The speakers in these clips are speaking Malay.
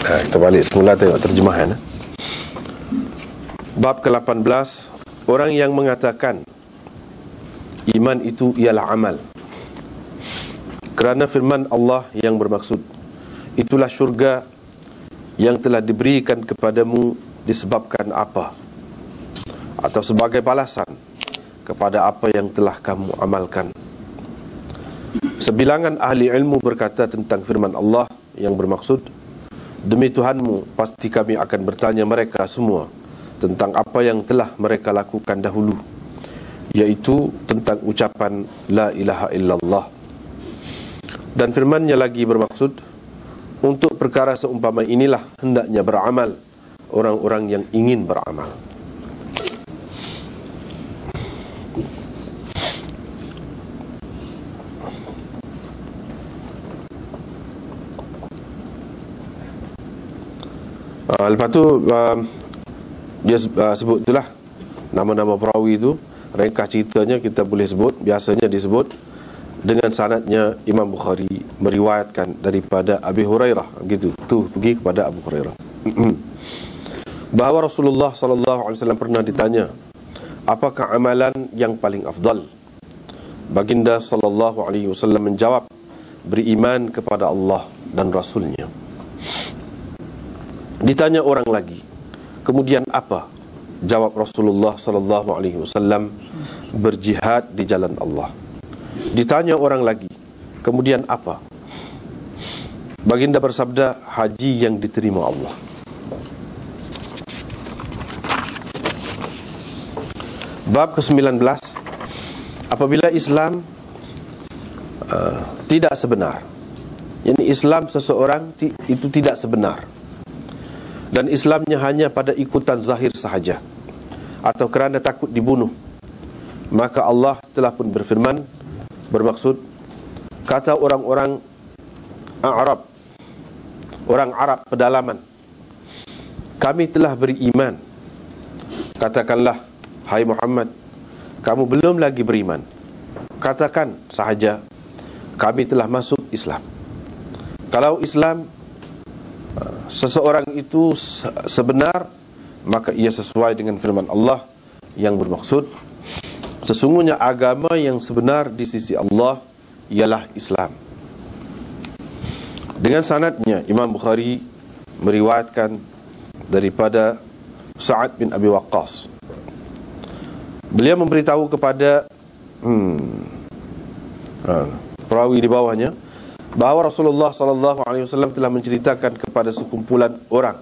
Kita balik semula tengok terjemahan. Bab ke-18, orang yang mengatakan iman itu ialah amal, kerana firman Allah yang bermaksud, itulah syurga yang telah diberikan kepadamu disebabkan apa, atau sebagai balasan kepada apa yang telah kamu amalkan. Sebilangan ahli ilmu berkata tentang firman Allah yang bermaksud, demi Tuhanmu, pasti kami akan bertanya mereka semua tentang apa yang telah mereka lakukan dahulu, yaitu tentang ucapan La ilaha illallah. Dan firmannya lagi bermaksud, untuk perkara seumpama inilah hendaknya beramal orang-orang yang ingin beramal. Lepas tu dia sebut itulah nama-nama perawi itu. Ringkas ceritanya kita boleh sebut, biasanya disebut dengan sanadnya Imam Bukhari meriwayatkan daripada Abi Hurairah, gitu. Tu pergi kepada Abu Hurairah. Bahawa Rasulullah SAW pernah ditanya, apakah amalan yang paling afdal? Baginda SAW menjawab, beriman kepada Allah dan Rasulnya. Ditanya orang lagi, kemudian apa? Jawab Rasulullah SAW, berjihad di jalan Allah. Ditanya orang lagi, kemudian apa? Baginda bersabda, haji yang diterima Allah. Bab ke-19, apabila Islam tidak sebenar, yakni Islam seseorang itu tidak sebenar, dan Islamnya hanya pada ikutan zahir sahaja, atau kerana takut dibunuh, maka Allah telah pun berfirman, bermaksud, kata orang-orang Arab, orang Arab pedalaman, kami telah beriman. Katakanlah, hai Muhammad, kamu belum lagi beriman. Katakan sahaja, kami telah masuk Islam. Kalau Islam seseorang itu sebenar, maka ia sesuai dengan firman Allah yang bermaksud, sesungguhnya agama yang sebenar di sisi Allah ialah Islam. Dengan sanadnya Imam Bukhari meriwayatkan daripada Sa'ad bin Abi Waqqas. Beliau memberitahu kepada perawi di bawahnya bahawa Rasulullah SAW telah menceritakan kepada sekumpulan orang,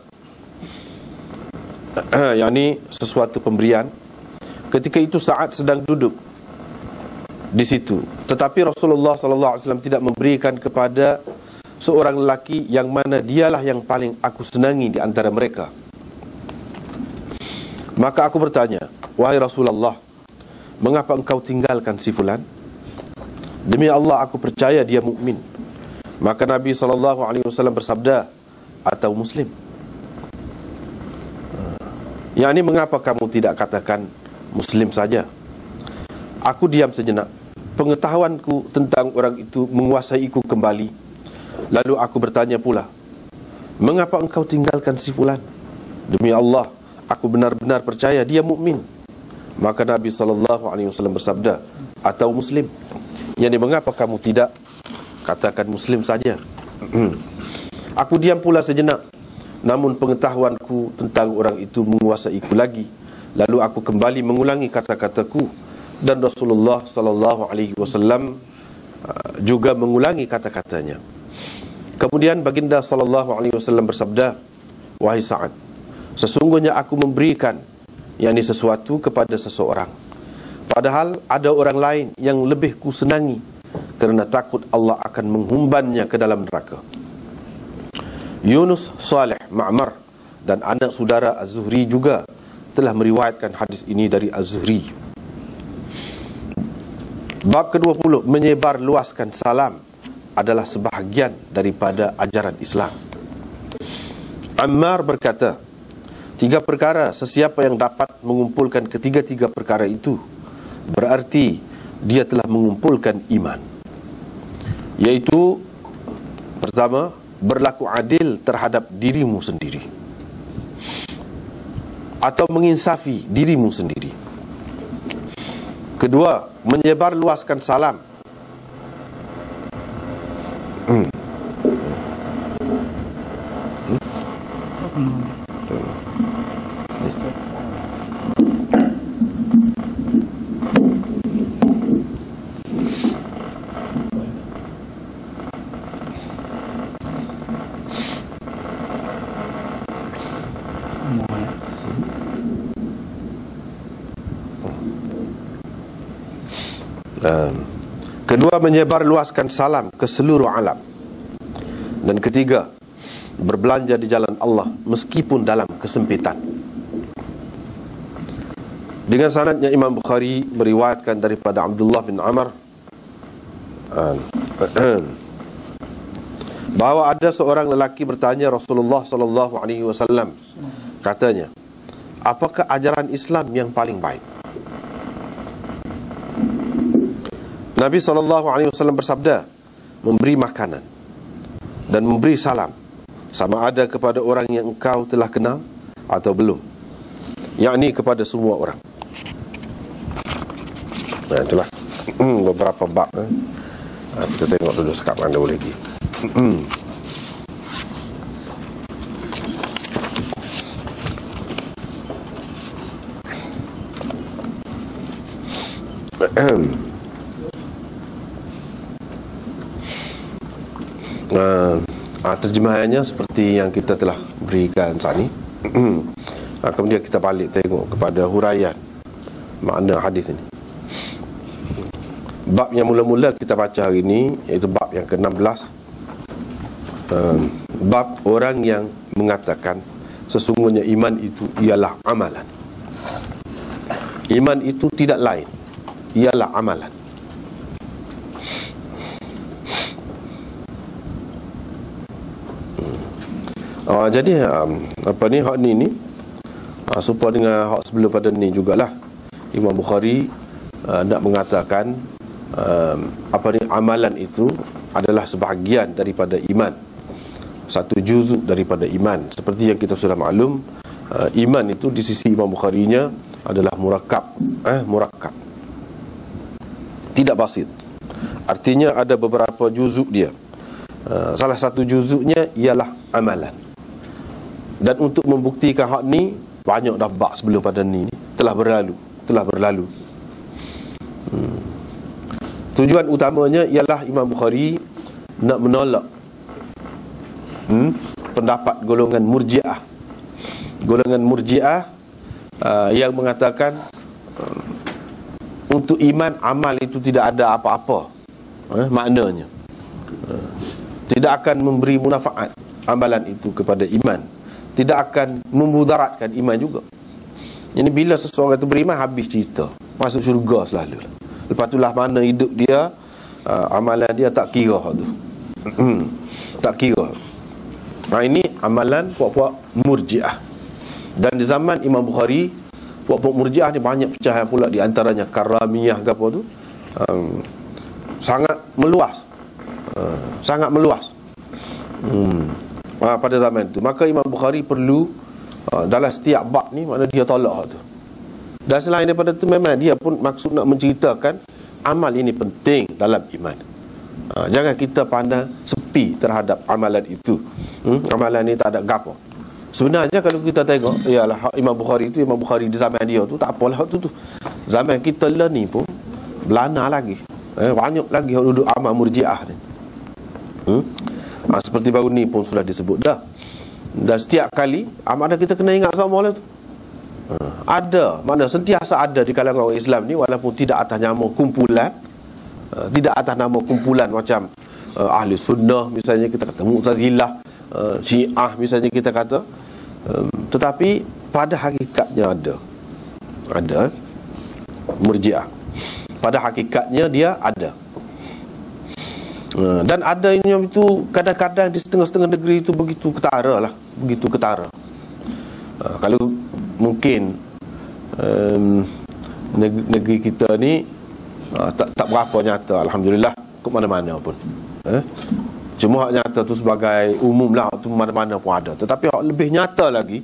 yakni sesuatu pemberian. Ketika itu Sa'ad sedang duduk di situ, tetapi Rasulullah SAW tidak memberikan kepada seorang lelaki yang mana dialah yang paling aku senangi di antara mereka. Maka aku bertanya, wahai Rasulullah, mengapa engkau tinggalkan si fulan? Demi Allah, aku percaya dia mukmin. Maka Nabi SAW bersabda, atau Muslim. Yang ini, mengapa kamu tidak katakan Muslim saja? Aku diam sejenak. Pengetahuanku tentang orang itu menguasaiku kembali. Lalu aku bertanya pula, mengapa engkau tinggalkan si fulan? Demi Allah, aku benar-benar percaya dia mukmin. Maka Nabi SAW bersabda, atau Muslim. Yang ini, mengapa kamu tidak katakan Muslim saja? Aku diam pula sejenak, namun pengetahuanku tentang orang itu menguasaiku lagi. Lalu aku kembali mengulangi kata-kataku, dan Rasulullah SAW juga mengulangi kata-katanya. Kemudian baginda SAW bersabda, wahai Sa'ad, sesungguhnya aku memberikan, yakni sesuatu kepada seseorang, padahal ada orang lain yang lebih ku senangi, kerana takut Allah akan menghumbannya ke dalam neraka. Yunus, Saleh, Ma'mar dan anak saudara Az-Zuhri juga telah meriwayatkan hadis ini dari Az-Zuhri. Bab ke-20, menyebar luaskan salam adalah sebahagian daripada ajaran Islam. Ammar berkata, 3 perkara, sesiapa yang dapat mengumpulkan ketiga-tiga perkara itu, berarti dia telah mengumpulkan iman. Yaitu, pertama, berlaku adil terhadap dirimu sendiri, atau menginsafi dirimu sendiri. Kedua, menyebar luaskan salam. Kedua, menyebar luaskan salam ke seluruh alam. Dan ketiga, berbelanja di jalan Allah meskipun dalam kesempitan. Dengan sanadnya Imam Bukhari meriwayatkan daripada Abdullah bin Amr bahawa ada seorang lelaki bertanya Rasulullah sallallahu alaihi wasallam, katanya, apakah ajaran Islam yang paling baik? Nabi SAW bersabda, memberi makanan dan memberi salam, sama ada kepada orang yang engkau telah kenal atau belum, yakni kepada semua orang. Nah, itulah beberapa bab. Kita tengok dulu sekap mana boleh lagi. Terjemahannya seperti yang kita telah berikan saat ini. Kemudian kita balik tengok kepada huraian makna hadis ini. Bab yang mula-mula kita baca hari ini, iaitu bab yang ke-16, bab orang yang mengatakan sesungguhnya iman itu ialah amalan. Iman itu tidak lain, ialah amalan. Jadi hak ni serupa dengan hak sebelum pada ni jugalah. Imam Bukhari nak mengatakan amalan itu adalah sebahagian daripada iman, satu juzuk daripada iman. Seperti yang kita sudah maklum, iman itu di sisi Imam Bukharinya adalah murakkab, tidak basit. Artinya ada beberapa juzuk dia. Salah satu juzuknya ialah amalan. Dan untuk membuktikan hak ni, banyak dah bab sebelum pada ni telah berlalu. Tujuan utamanya ialah Imam Bukhari nak menolak pendapat golongan Murji'ah. Golongan Murji'ah yang mengatakan untuk iman, amal itu tidak ada apa-apa, maknanya tidak akan memberi manfaat amalan itu kepada iman, tidak akan memudaratkan iman juga. Jadi bila seseorang itu beriman, habis cerita, masuk syurga selalu. Lepas itulah mana hidup dia, amalan dia tak kira tu. Tak kira. Ini amalan puak-puak Murji'ah. Dan di zaman Imam Bukhari, puak-puak Murji'ah ni banyak pecahan pula, di antaranya Karamiyah ke apa tu, sangat meluas. Pada zaman itu. Maka Imam Bukhari perlu dalam setiap bab ni, mana dia tolak tu. Dan selain daripada itu, memang dia pun maksud nak menceritakan amal ini penting dalam iman. Jangan kita pandang sepi terhadap amalan itu. Amalan ni tak ada gapo. Sebenarnya kalau kita tengok, ialah Imam Bukhari itu, Imam Bukhari di zaman dia tu tak apalah tu. Zaman kita lah ni pun belana lagi. Banyak lagi yang duduk amal Murji'ah ni. Seperti baru ni pun sudah disebut dah. Dan setiap kali amalan kita kena ingat sama lah tu. Ada, mana sentiasa ada di kalangan orang Islam ni, walaupun tidak atas nama kumpulan, tidak atas nama kumpulan macam Ahli Sunnah misalnya, kita kata Mu'tazilah, Syiah misalnya kita kata, tetapi pada hakikatnya ada Murji'ah. Pada hakikatnya dia ada. Dan adanya itu kadang-kadang di setengah-setengah negeri itu begitu ketara. Kalau mungkin negeri kita ni tak berapa nyata, alhamdulillah, ke mana-mana pun. Cuma hak nyata tu sebagai umum lah, tu mana-mana pun ada. Tetapi hak lebih nyata lagi,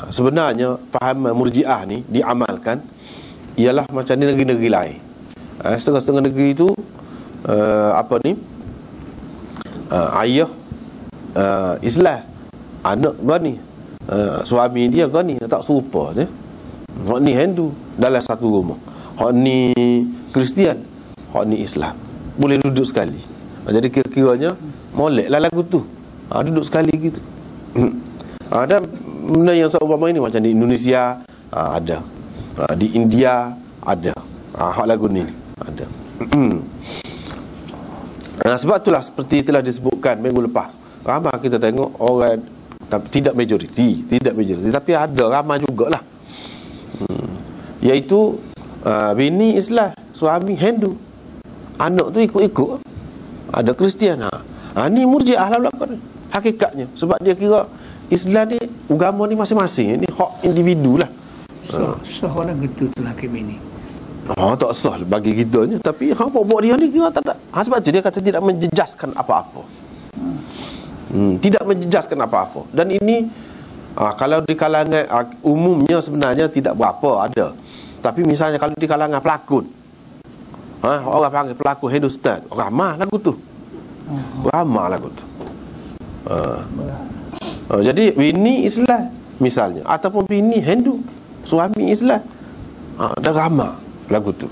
sebenarnya fahaman Murji'ah ni diamalkan ialah macam di negeri-negeri lain. Setengah-setengah negeri tu ayah Islam, anak gani, suami dia gani, tak serupa je. Hak ni Hindu dalam satu rumah, hak ni Kristian, hak ni Islam, boleh duduk sekali. Jadi kira-kiranya molek lah lagu tu, duduk sekali gitu. Dan benda yang seumpama ini macam di Indonesia ada, di India ada, hak lagu ni ada. Sebab itulah seperti telah disebutkan minggu lepas, ramai kita tengok orang, tidak majoriti, tapi ada ramai jugalah, iaitu bini Islam, suami Hindu, anak tu ikut-ikut. Ada Kristian. Ni Murji'ah lah belakang hakikatnya. Sebab dia kira Islam ni, agama ni masing-masing, ni hak individu lah. Sah orang gitu tu hakim ini. Tak sah bagi kita ni. Tapi buat dia ni kira tak ada. Sebab tu dia kata tidak menjejaskan apa-apa. Tidak menjejaskan apa-apa. Dan ini kalau di kalangan umumnya sebenarnya tidak berapa ada. Tapi misalnya kalau di kalangan pelakon, orang panggil pelakon Hindustan, ramah lagu tu. Ramah lagu tu. Jadi bini Islam misalnya, ataupun bini Hindu, suami Islam, dah ramah lagu tu.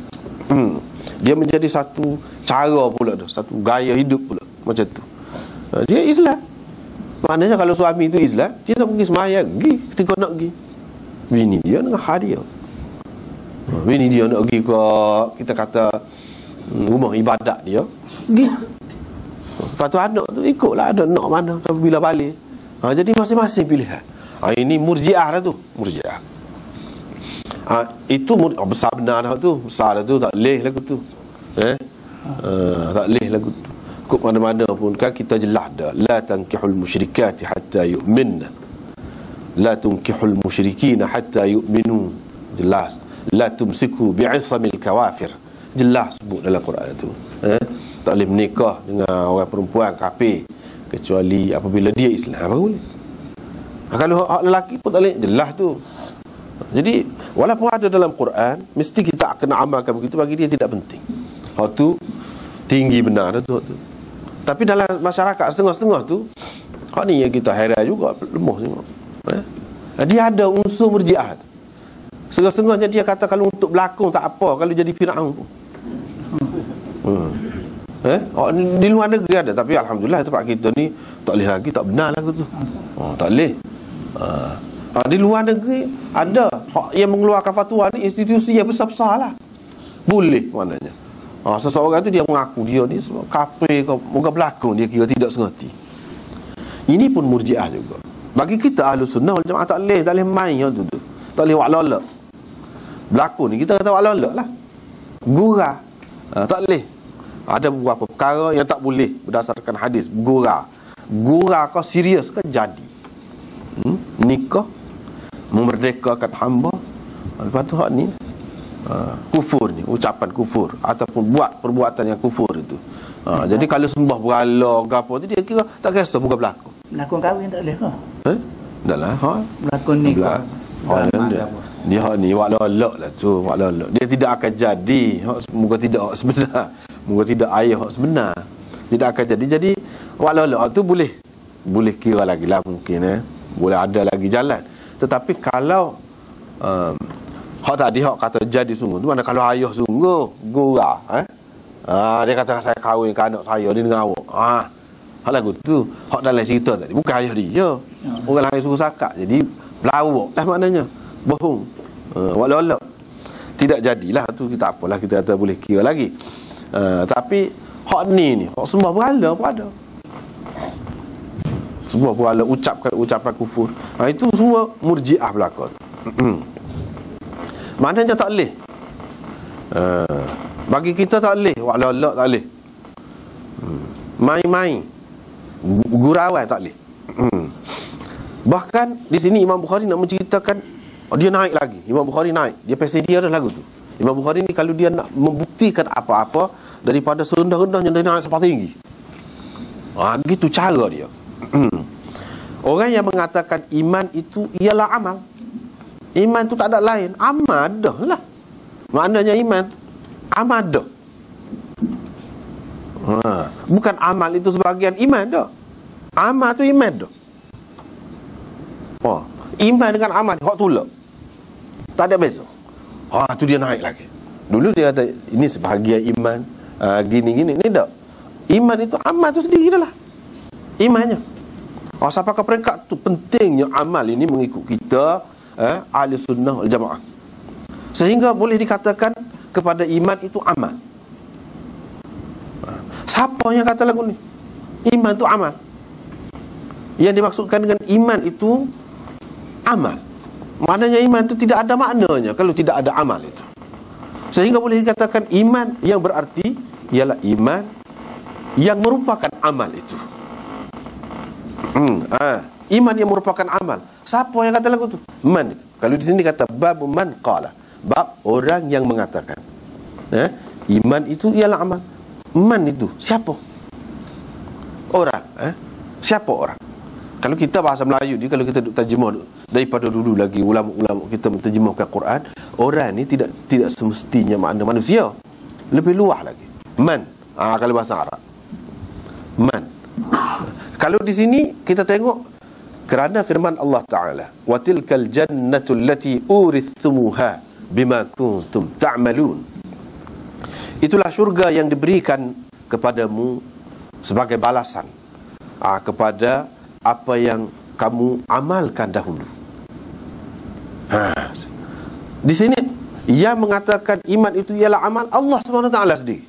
Dia menjadi satu cara pula tu, satu gaya hidup pula macam tu. Dia Islam. Maknanya kalau suami itu Islam, dia nak pergi semayang, pergi ketika nak pergi. Bini dia dengan hadiah. Bini dia nak pergi ke, kita kata, rumah ibadat dia, pergi. Lepas tu anak tu ikutlah, ada nak mana bila balik. Jadi masing-masing pilihan. Ini Murji'ah lah tu, Murji'ah. Itu besar benar lah tu, besar lah tu, tak leh lagu tu. Tak leh lagu tu. Kut mana-mana pun kan kita jelas dah, la tankihul musyrikati hatta yu'minna, la tunkihul musyrikina hatta yu'minu. Jelas. La tumsiku bi'isamil kawafir. Jelas sebut dalam Quran tu. Tak boleh menikah dengan orang perempuan kafir kecuali apabila dia Islam, baru boleh. Kalau hak lelaki pun tak boleh, jelas tu. Jadi walaupun ada dalam Quran, mesti kita kena amalkan begitu, bagi dia tidak penting. Hak tu tinggi benar tu. Tapi dalam masyarakat setengah-setengah tu, hak ni yang kita heran juga, lemah semua. Dia ada unsur Murji'ah. Setengah-setengahnya dia kata kalau untuk berlakon tak apa, kalau jadi Fir'aun pun. Di luar negeri ada, tapi alhamdulillah tempat kita ni tak boleh lagi, tak benar lagu tu. Tak boleh. Di luar negeri ada yang mengeluarkan fatwa ni, institusi yang besar-besar lah, boleh maknanya. Seseorang tu dia mengaku dia ni kafir ke, moga berlakon, dia kira tidak sengerti. Ini pun Murji'ah juga. Bagi kita Ahlus Sunnah wal Jamaah tak boleh main yang tu. Tak boleh wak lolak. Berlakon ni kita kata wak lolak lah, gurau. Tak boleh. Ada beberapa perkara yang tak boleh berdasarkan hadis. Gurau kau serius ke jadi. Nikah, memerdekakan hamba. Lepas tu hak ni kufur ni, ucapan kufur ataupun buat perbuatan yang kufur itu. Jadi kalau sembah berhala ke apa tu, dia kira tak kisah bukan berlakon. Berlakon kahwin tak boleh ke? Tak lah. Berlakon nikah. Dia hak ni wak lolak lah tu, wak lolak. Dia tidak akan jadi. Moga tidak hak sebenar. Moga tidak ayah hak sebenar. Tidak akan jadi. Jadi wak lolak tu boleh kira lagi lah mungkin. Boleh ada lagi jalan. Tetapi kalau hak tadi hak kata jadi sungguh tu, mana kalau ayah sungguh gurau, dia kata saya kahwin ke anak saya dia dengan awak. Hak lagu tu, hak dalam cerita tadi bukan ayah dia. Orang lain suruh sakak. Jadi pelawak lah maknanya. Bohong. Walau tidak jadilah tu, kita apalah, kita kata boleh kira lagi. Tapi hak ni hak sembah berhala pun ada. Sembah berhala, ucapkan ucapan kufur. Itu semua Murji'ah belakang. Maknanya tak boleh. Bagi kita tak boleh, walau tak boleh. Main-main, gurauan tak boleh. Bahkan di sini Imam Bukhari nak menceritakan, dia naik lagi. Imam Bukhari naik, dia pasal dia dah lagu tu. Imam Bukhari ni kalau dia nak membuktikan apa-apa, daripada serendah-rendahnya dia naik sampai tinggi. Gitu cara dia. Orang yang mengatakan iman itu ialah amal. Iman itu tak ada lain, amal dah lah. Maknanya iman amal dah. Bukan amal itu sebahagian iman dah. Amal tu iman dah. Iman dengan amal hak tolak. Tak ada beza. Tu dia naik lagi. Dulu dia kata ini sebahagian iman, gini-gini. Ni tak. Iman itu amal tu sendiri dah lah. Imannya. Sampai ke peringkat tu pentingnya amal ini mengikut kita, ahli sunnah wal jamaah. Sehingga boleh dikatakan kepada iman itu amal. Siapa yang kata lagu ni? Iman itu amal. Yang dimaksudkan dengan iman itu amal. Maknanya iman itu tidak ada maknanya kalau tidak ada amal itu. Sehingga boleh dikatakan iman yang berarti ialah iman yang merupakan amal itu. Iman yang merupakan amal. Siapa yang kata lagu tu? Man. Kalau di sini kata bab man qala. Bab orang yang mengatakan. Iman itu ialah amal. Man itu siapa? Orang. Siapa orang? Kalau kita bahasa Melayu ni, kalau kita duk terjemah daripada dulu lagi ulama-ulama kita menterjemahkan Quran, orang ni tidak semestinya makna manusia. Lebih luas lagi. Man. Kalau bahasa Arab. Man. Kalau di sini kita tengok kerana firman Allah Ta'ala, wa tilkal jannatu allati urithumuha bima kuntum ta'malun. Itulah syurga yang diberikan kepadamu sebagai balasan kepada apa yang kamu amalkan dahulu. Di sini yang mengatakan iman itu ialah amal Allah SWT sendiri.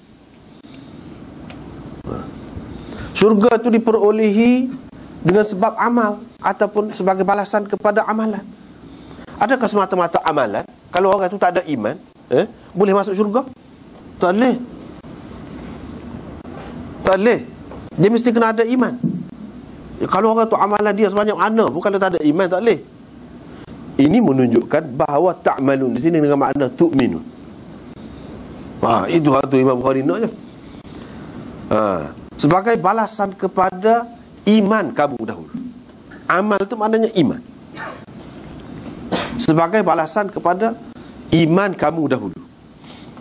Syurga itu diperolehi dengan sebab amal ataupun sebagai balasan kepada amalan. Adakah semata-mata amalan? Kalau orang itu tak ada iman, boleh masuk syurga? Tak boleh. Tak boleh. Dia mesti kena ada iman. Kalau orang tu amalan dia sebanyak mana, bukan dia tak ada iman, tak boleh. Ini menunjukkan bahawa ta'malun di sini dengan makna tu'minun. Itu hatu Imam Bukhari nak je. Sebagai balasan kepada iman kamu dahulu. Amal itu maknanya iman. Sebagai balasan kepada iman kamu dahulu.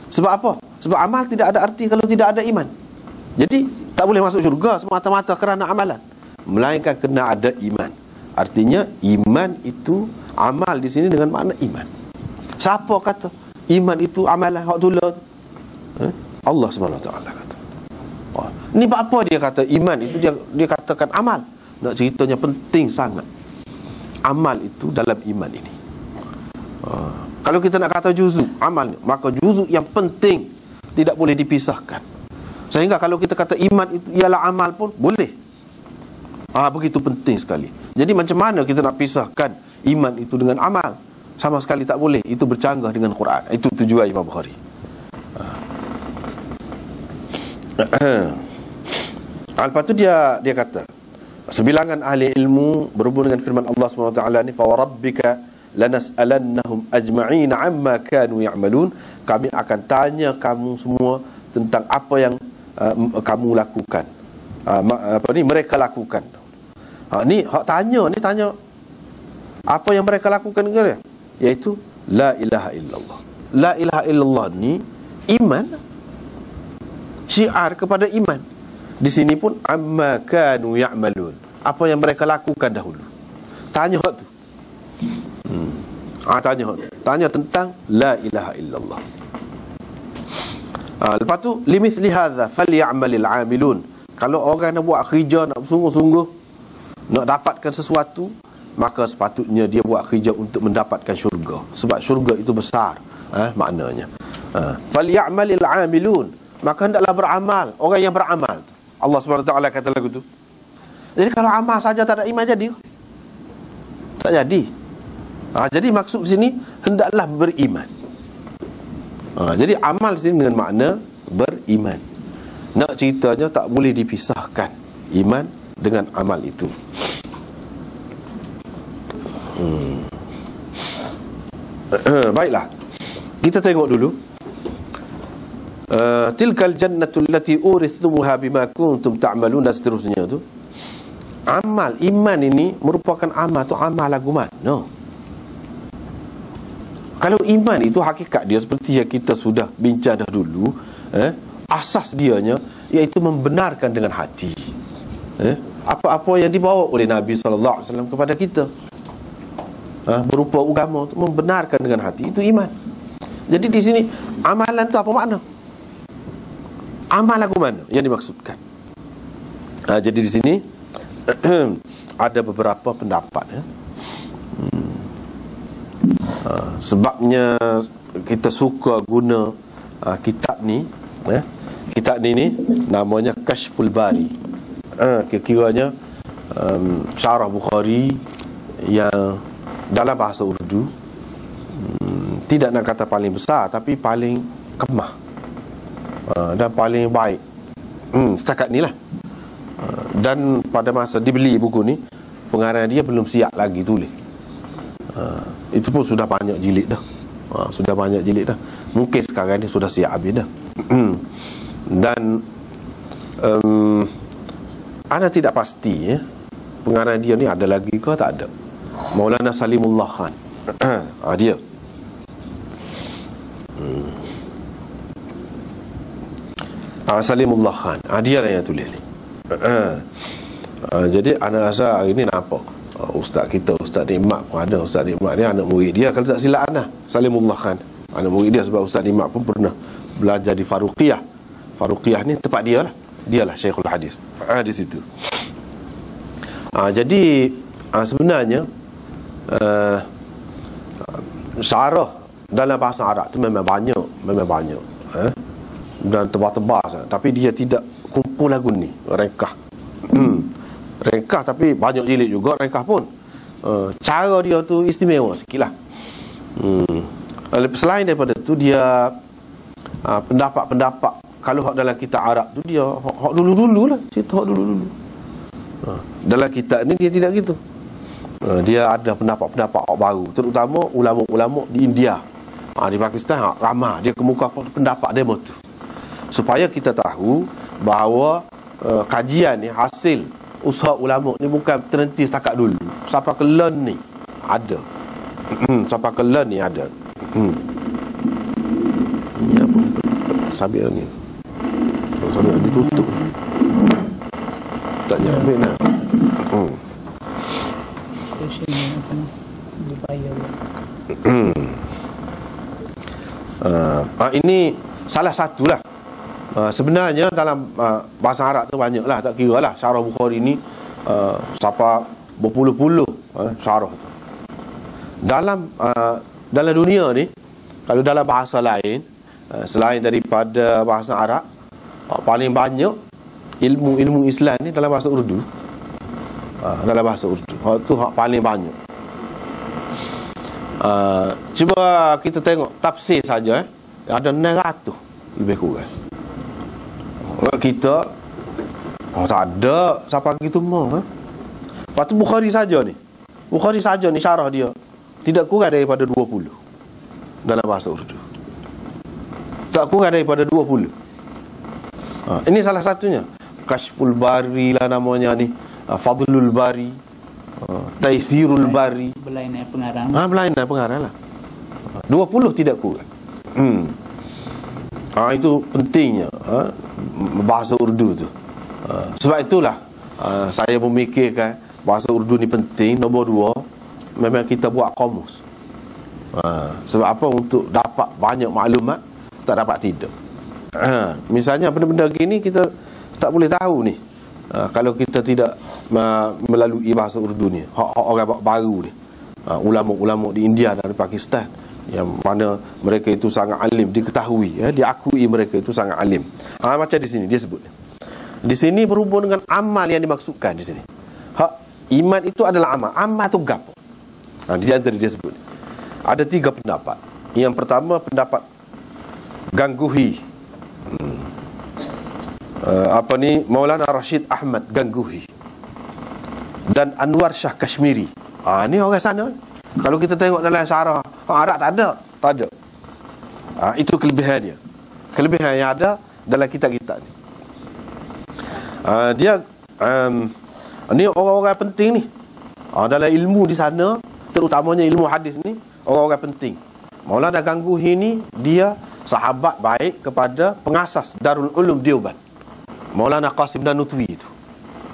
Sebab apa? Sebab amal tidak ada arti kalau tidak ada iman. Jadi tak boleh masuk syurga semata-mata kerana amalan, melainkan kena ada iman. Artinya iman itu amal di sini dengan makna iman. Siapa kata iman itu amalan hak tulah? Allah SWT kata. Ni apa dia kata iman itu dia katakan amal. Nak ceritanya penting sangat amal itu dalam iman ini. Kalau kita nak kata juzuk amal, maka juzuk yang penting tidak boleh dipisahkan. Sehingga kalau kita kata iman itu ialah amal pun boleh. Begitu penting sekali. Jadi macam mana kita nak pisahkan iman itu dengan amal? Sama sekali tak boleh. Itu bercanggah dengan Quran. Itu tujuan Imam Bukhari. Lepas tu dia kata, sebilangan ahli ilmu berhubung dengan firman Allah SWT ni, fa warabbika lanas'alannahum ajma'in amma kanu ya'malun. Kami akan tanya kamu semua tentang apa yang kamu lakukan. Mereka lakukan. Ni hak tanya apa yang mereka lakukan ke dia? Iaitu la ilaha illallah. La ilaha illallah ni iman, syiar kepada iman. Di sini pun amma kanu ya'malun, apa yang mereka lakukan dahulu. Tanya hak tu. Tanya tentang la ilaha illallah. Lepas tu limithli hadza falyamalil 'amilun. Kalau orang nak buat kerja, nak sungguh-sungguh nak dapatkan sesuatu, maka sepatutnya dia buat kerja untuk mendapatkan syurga. Sebab syurga itu besar, maknanya. Falyamalil 'amilun, maka hendaklah beramal orang yang beramal. Allah SWT kata lagu tu. Jadi kalau amal saja tak ada iman, jadi tak jadi. Jadi maksud sini hendaklah beriman. Jadi amal sini dengan makna beriman. Nak ceritanya tak boleh dipisahkan iman dengan amal itu. Baiklah, kita tengok dulu tilkal jannatul lati urithumuha bima kuntum ta'malun dan seterusnya tu. Amal iman ini merupakan amal tu amal lagu mana? Kalau iman itu hakikat dia seperti yang kita sudah bincang dah dulu, asas dianya iaitu membenarkan dengan hati. Apa-apa yang dibawa oleh Nabi sallallahu alaihi wasallam kepada kita, berupa agama tu membenarkan dengan hati, itu iman. Jadi di sini amalan tu apa makna? Amal lagu mana yang dimaksudkan? Jadi di sini ada beberapa pendapat, sebabnya kita suka guna kitab ni, kitab ni namanya Kashful Bari, kira-kiranya syarah Bukhari yang dalam bahasa Urdu, tidak nak kata paling besar, tapi paling kemah dan paling baik setakat ni lah. Dan pada masa dibeli buku ni, pengarang dia belum siap lagi tulis. Itu pun sudah banyak jilid dah. Sudah banyak jilid dah. Mungkin sekarang ni sudah siap habis dah. Dan ana tidak pasti pengarang dia ni ada lagi ke tak ada. Maulana Salimullah Khan. Dia Salimullah Khan, dia lah yang tulis ni. Jadi anak rasa hari ni nampak ustaz kita, Ustaz Nikmat pun ada. Ustaz Nikmat ni anak murid dia, kalau tak silap Salimullah Khan, anak murid dia. Sebab Ustaz Nikmat pun pernah belajar di Faruqiyah. Faruqiyah ni tempat dia lah. Dia lah Syekhul Hadis di situ. Jadi sebenarnya syarah dalam bahasa Arab tu memang banyak, dan tebal-tebal sangat. Tapi dia tidak kumpul lagu ni, rengkah. Rengkah tapi banyak jilid juga rengkah pun. Cara dia tu istimewa sikit lah. Selain daripada tu, dia pendapat-pendapat, kalau hak dalam kitab Arab tu dia hak dulu-dulu lah, cerita hak dulu-dulu. Dalam kitab ni dia tidak gitu. Dia ada pendapat-pendapat hak baru, terutama ulama-ulama di India, di Pakistan ramah dia kemuka pendapat demo tu, supaya kita tahu bahawa kajian ni, hasil usaha ulama ni bukan terhenti setakat dulu. Sampai ke learn ni ada. Sampai ke learn ni ada. Ini apa? Sabit ni. Sabit ditutup. Tak nyampe nak. Stesen apa ni? Dibayar. Ini salah satulah. Sebenarnya dalam bahasa Arab tu banyak lah, tak kira lah. Syarah Bukhari ni sampai berpuluh-puluh syarah tu. Dalam dunia ni, kalau dalam bahasa lain selain daripada bahasa Arab, paling banyak ilmu Islam ni dalam bahasa Urdu. Dalam bahasa Urdu tu paling banyak. Cuba kita tengok tafsir saja, ada 900 lebih kurang. Kita tak ada siapa gitu mau. Lepas tu Bukhari saja ni syarah dia tidak kurang daripada 20 dalam bahasa Urdu. Tak kurang daripada 20. Ini salah satunya. Kashful Bari lah namanya ni, Fadlul Bari, Taisirul Bari. Berlainan pengarang. Berlainan pengarang lah. 20 tidak kurang. Itu pentingnya bahasa Urdu tu. Sebab itulah saya memikirkan bahasa Urdu ni penting. Nombor 2, memang kita buat kamus. Sebab apa? Untuk dapat banyak maklumat, tak dapat tidak. Misalnya benda-benda gini kita tak boleh tahu ni kalau kita tidak melalui bahasa Urdu ni. Orang baru ni, ulama-ulama di India dan di Pakistan, yang mana mereka itu sangat alim, diketahui, diakui mereka itu sangat alim. Macam di sini dia sebut. Di sini berhubung dengan amal yang dimaksudkan di sini. Iman itu adalah amal. Amal itu gapo? Di antara dia sebut ada 3 pendapat. Yang pertama pendapat Gangguhi, Maulana Rashid Ahmad Gangguhi dan Anwar Shah Kashmiri. Ni orang sana. Kalau kita tengok dalam syarah Arab tak ada. Itu kelebihan dia. kelebihan yang ada dalam kitab-kitab ni. Dia ni orang-orang penting ni. Dalam ilmu di sana, terutamanya ilmu hadis ni, orang-orang penting. Maulana Gangguhi ni dia sahabat baik kepada pengasas Darul Ulum Deoban, Maulana Qasim Nanutwi itu.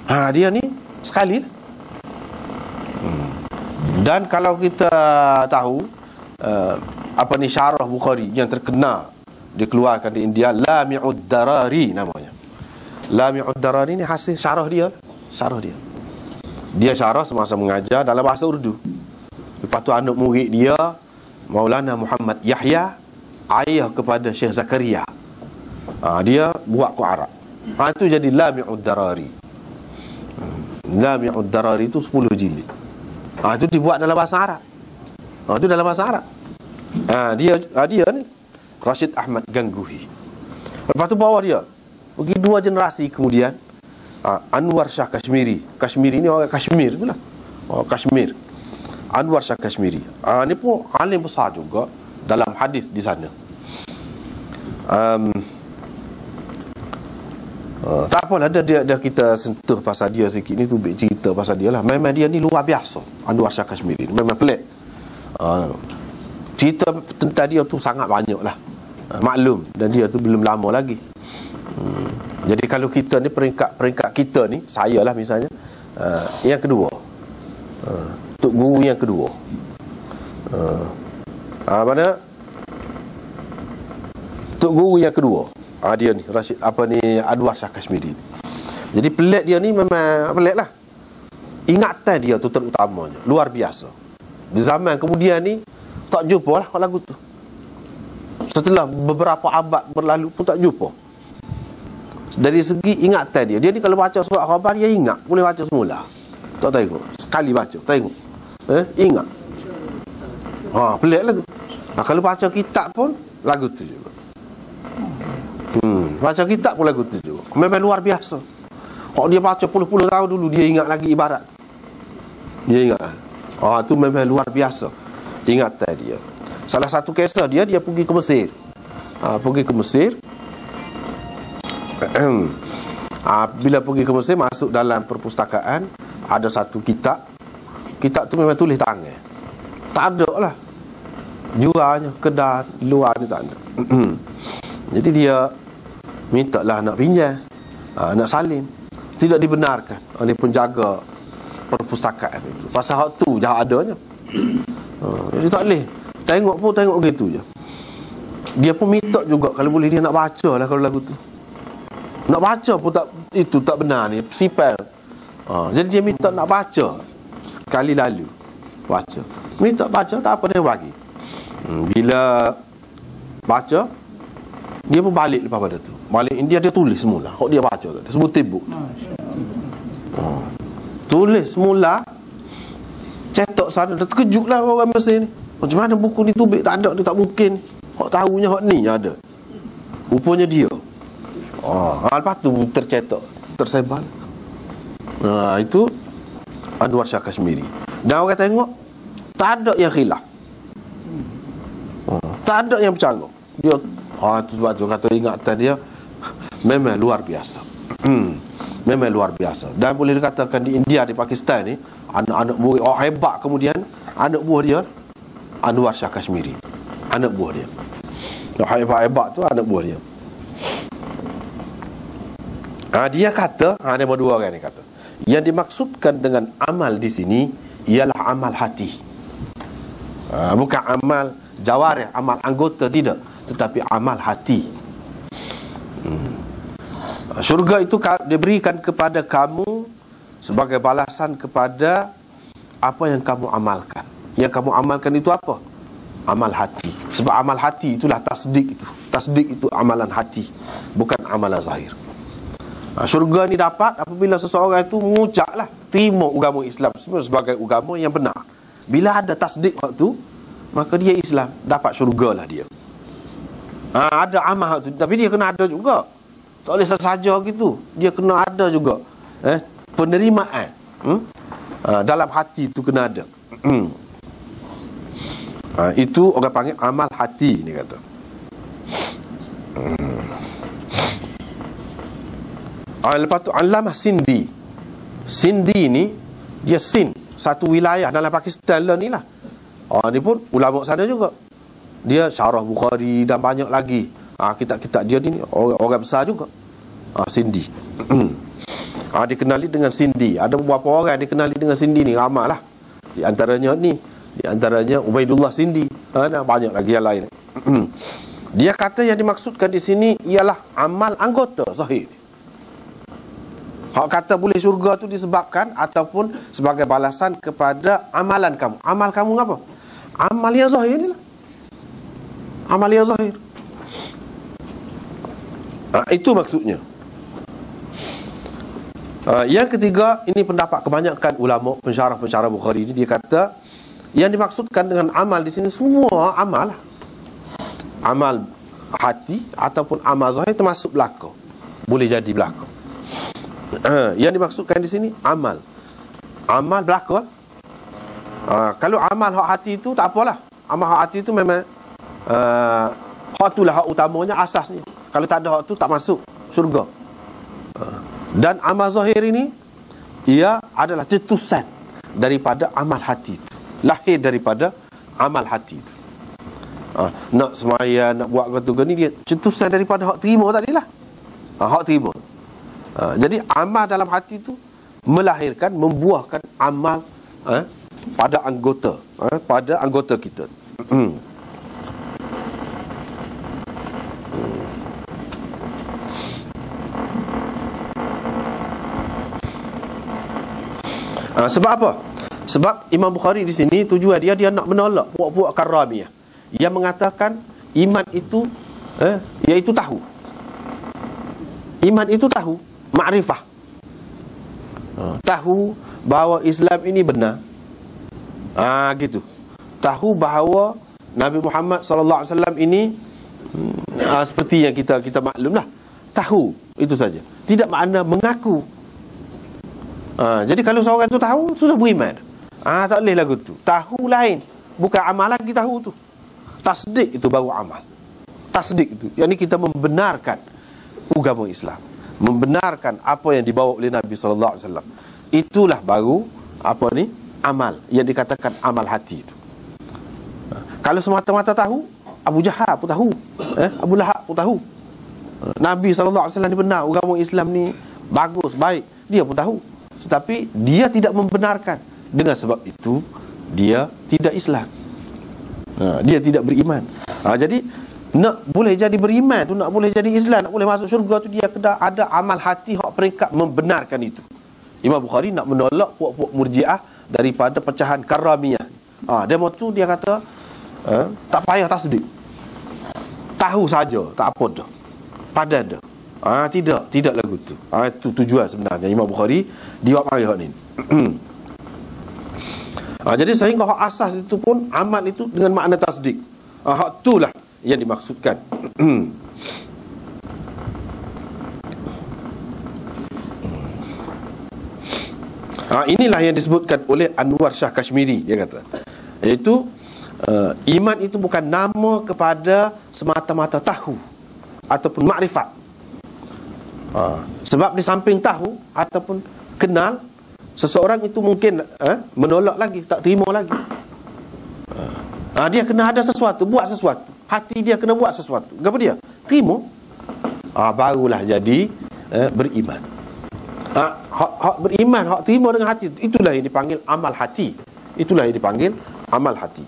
Dia ni sekali lah. Dan kalau kita tahu apa ni syarah Bukhari yang terkenal dikeluarkan di India, Lami'ud Darari namanya. Lami'ud Darari ni hasil syarah dia. Dia syarah semasa mengajar dalam bahasa Urdu. Lepas tu anak murid dia Maulana Muhammad Yahya, ayah kepada Syekh Zakaria, dia buat ke Arab. Itu jadi Lami'ud Darari. Lami'ud Darari itu 10 jilid. Itu dibuat dalam bahasa Arab. Itu dalam bahasa Arab. Dia ni Rashid Ahmad Gangguhi. Lepas tu bawah dia pergi 2 generasi kemudian, Anwar Shah Kashmiri. Kashmiri ni orang Kashmir pula. Kashmir. Anwar Shah Kashmiri. Ni pun alim besar juga dalam hadis di sana. Tak apalah, dia kita sentuh pasal dia sikit ni, tu cerita pasal dia lah. Memang dia ni luar biasa, Anwar Shah Kashmiri. Memang pelik. Cerita tentang dia tu sangat banyak lah. Maklum, dan dia tu belum lama lagi. Jadi kalau kita ni, peringkat kita ni, saya lah misalnya, yang kedua, Tok Guru yang kedua. Mana Tok Guru yang kedua, dia ni Rashid, Anwar Shah Kashmiri. Jadi pelik dia ni, memang pelik lah. Ingatan dia tu terutamanya luar biasa. Di zaman kemudian ni tak jumpa lah lagu tu. Setelah beberapa abad berlalu pun tak jumpa. Dari segi ingatan dia ni kalau baca surat khabar, dia ingat, boleh baca semula. Tak tengok, sekali baca, tengok, ingat. Pelik lah tu. Kalau baca kitab pun lagu tu juga. Baca kitab pun lagu tu juga. Memang luar biasa. Kalau dia baca puluh-puluh tahun dulu, dia ingat lagi ibarat. Dia ingat. Tu memang luar biasa ingatan dia. Salah satu kisah dia pergi ke Mesir. Pergi ke Mesir. Bila pergi ke Mesir, masuk dalam perpustakaan, ada satu kitab. Kitab tu memang tulis tangan. Tak ada lah jualnya, kedai luar ni tak ada. Jadi dia minta lah nak pinjam, nak salin. Tidak dibenarkan oleh penjaga perpustakaan itu. Pasal hak tu dah adanya. Jadi tak boleh. Tengok pun tengok gitu je. Dia pun minta juga kalau boleh dia nak baca lah kalau lagu tu. Nak baca pun tak, itu tak benar ni, sipel. Jadi dia minta nak baca sekali lalu. Baca. Minta baca, tak apa dia bagi. Bila baca, dia pun balik lepas pada tu. Balik India, dia tulis semula. Kok dia baca tu, dia sebut tibuk. Tulis semula, cetak sana. Dia terkejut lah orang Mesir ni. Macam mana buku ni tubik, tak ada, dia tak mungkin. Kok tahunya kok ni ada. Rupanya dia. Lepas tu tercetak, tersebar. Itu Anwar Shah Kashmiri. Dan orang tengok, tak ada yang khilaf, tak ada yang bercanggah. Dia tu sebab tu kata ingatan dia memang luar biasa. Memang luar biasa. Dan boleh dikatakan di India, di Pakistan ni, anak-anak murid hebat kemudian, anak buah dia Anwar Shah Kashmiri. Anak buah dia hebat-hebat tu anak buah dia. Dia kata, ada dua orang ni kata, yang dimaksudkan dengan amal di sini ialah amal hati. Bukan amal jawarih, amal anggota, tidak, tetapi amal hati. Syurga itu diberikan kepada kamu sebagai balasan kepada apa yang kamu amalkan. Yang kamu amalkan itu apa? Amal hati. Sebab amal hati itulah tasdik itu. Tasdik itu amalan hati, bukan amalan zahir. Syurga ni dapat apabila seseorang itu mengucaplah, terima agama Islam sebagai agama yang benar. Bila ada tasdik waktu, maka dia Islam, dapat syurga lah dia. Ada amal tu, tapi dia kena ada juga. Tak boleh saja gitu. Dia kena ada juga penerimaan. Dalam hati tu kena ada. Itu orang panggil amal hati, ni kata. Lepas tu Allamah Sindi. Sindi ni dia Sind, satu wilayah dalam Pakistan lah ni lah. Ni pun ulama sana juga. Dia syarah Bukhari dan banyak lagi. Kitab-kitab dia ni orang besar juga. Sindi. Dikenali dengan Sindi. Ada beberapa orang dikenali dengan Sindi ni, ramai lah. Di antaranya Ubaidullah Sindi. Banyak lagi yang lain. Dia kata yang dimaksudkan di sini ialah amal anggota zahir. Hak kata boleh syurga tu disebabkan ataupun sebagai balasan kepada amalan kamu. Amal kamu apa? Amal yang zahir ni lah. Amal yang zahir. Itu maksudnya. Yang ketiga, ini pendapat kebanyakan ulama pensyarah Bukhari ini. Dia kata yang dimaksudkan dengan amal di sini semua amal lah. Amal hati ataupun amal zahir termasuk belaka. Boleh jadi belaka. Yang dimaksudkan di sini amal belaka. Kalau amal hak hati itu tak apalah. Amal hak hati itu memang hak itulah hak utamanya, asasnya. Kalau tak ada hak tu tak masuk syurga. Dan amal zahir ini ia adalah cetusan daripada amal hati itu. Lahir daripada amal hati itu. Nak semaya, nak buat kata ni, dia cetusan daripada hak terima tadilah. Hak terima. Jadi amal dalam hati itu melahirkan, membuahkan amal pada anggota kita. Sebab apa? Sebab Imam Bukhari di sini tujuan dia nak menolak puak-puak Karamiyah yang mengatakan iman itu iaitu tahu. Iman itu tahu, makrifah. Tahu bahawa Islam ini benar. Gitu. Tahu bahawa Nabi Muhammad sallallahu alaihi wasallam ini seperti yang kita maklumlah. Tahu, itu saja. Tidak makna mengaku. Jadi kalau seorang tu tahu, sudah beriman. Tak boleh lagu tu. Tahu lain, bukan amal lagi tahu tu. Tasdik itu baru amal. Tasdik itu, yakni kita membenarkan agama Islam, membenarkan apa yang dibawa oleh Nabi sallallahu alaihi wasallam. Itulah baru amal yang dikatakan amal hati itu. Kalau semata-mata tahu, Abu Jahal pun tahu, Abu Lahab pun tahu, Nabi sallallahu alaihi wasallam ni benar, agama Islam ni bagus, baik, dia pun tahu. Tetapi dia tidak membenarkan. Dengan sebab itu dia tidak Islam. Dia tidak beriman. Jadi nak boleh jadi beriman tu, nak boleh jadi Islam, nak boleh masuk syurga tu, dia kena ada amal hati hak peringkat membenarkan itu. Imam Bukhari nak menolak puak-puak Murji'ah daripada pecahan Karamiyah. Demo tu dia kata tak payah tasdik. Tahu saja, tak apa dah. Padan dah. Tidak lagu tu. Itu tujuan sebenarnya Imam Bukhari dia buat hak ni. Jadi sehingga hak asas itu pun amal itu dengan makna tasdik. Hak itulah yang dimaksudkan. Inilah yang disebutkan oleh Anwar Shah Kashmiri. Dia kata iaitu iman itu bukan nama kepada semata-mata tahu ataupun makrifat. Sebab di samping tahu ataupun kenal, seseorang itu mungkin menolak lagi, tak terima lagi. Dia kena ada sesuatu, buat sesuatu. Hati dia kena buat sesuatu. Kenapa dia? Terima. Barulah jadi beriman. Hak beriman, hak terima dengan hati, itulah yang dipanggil amal hati. Itulah yang dipanggil amal hati.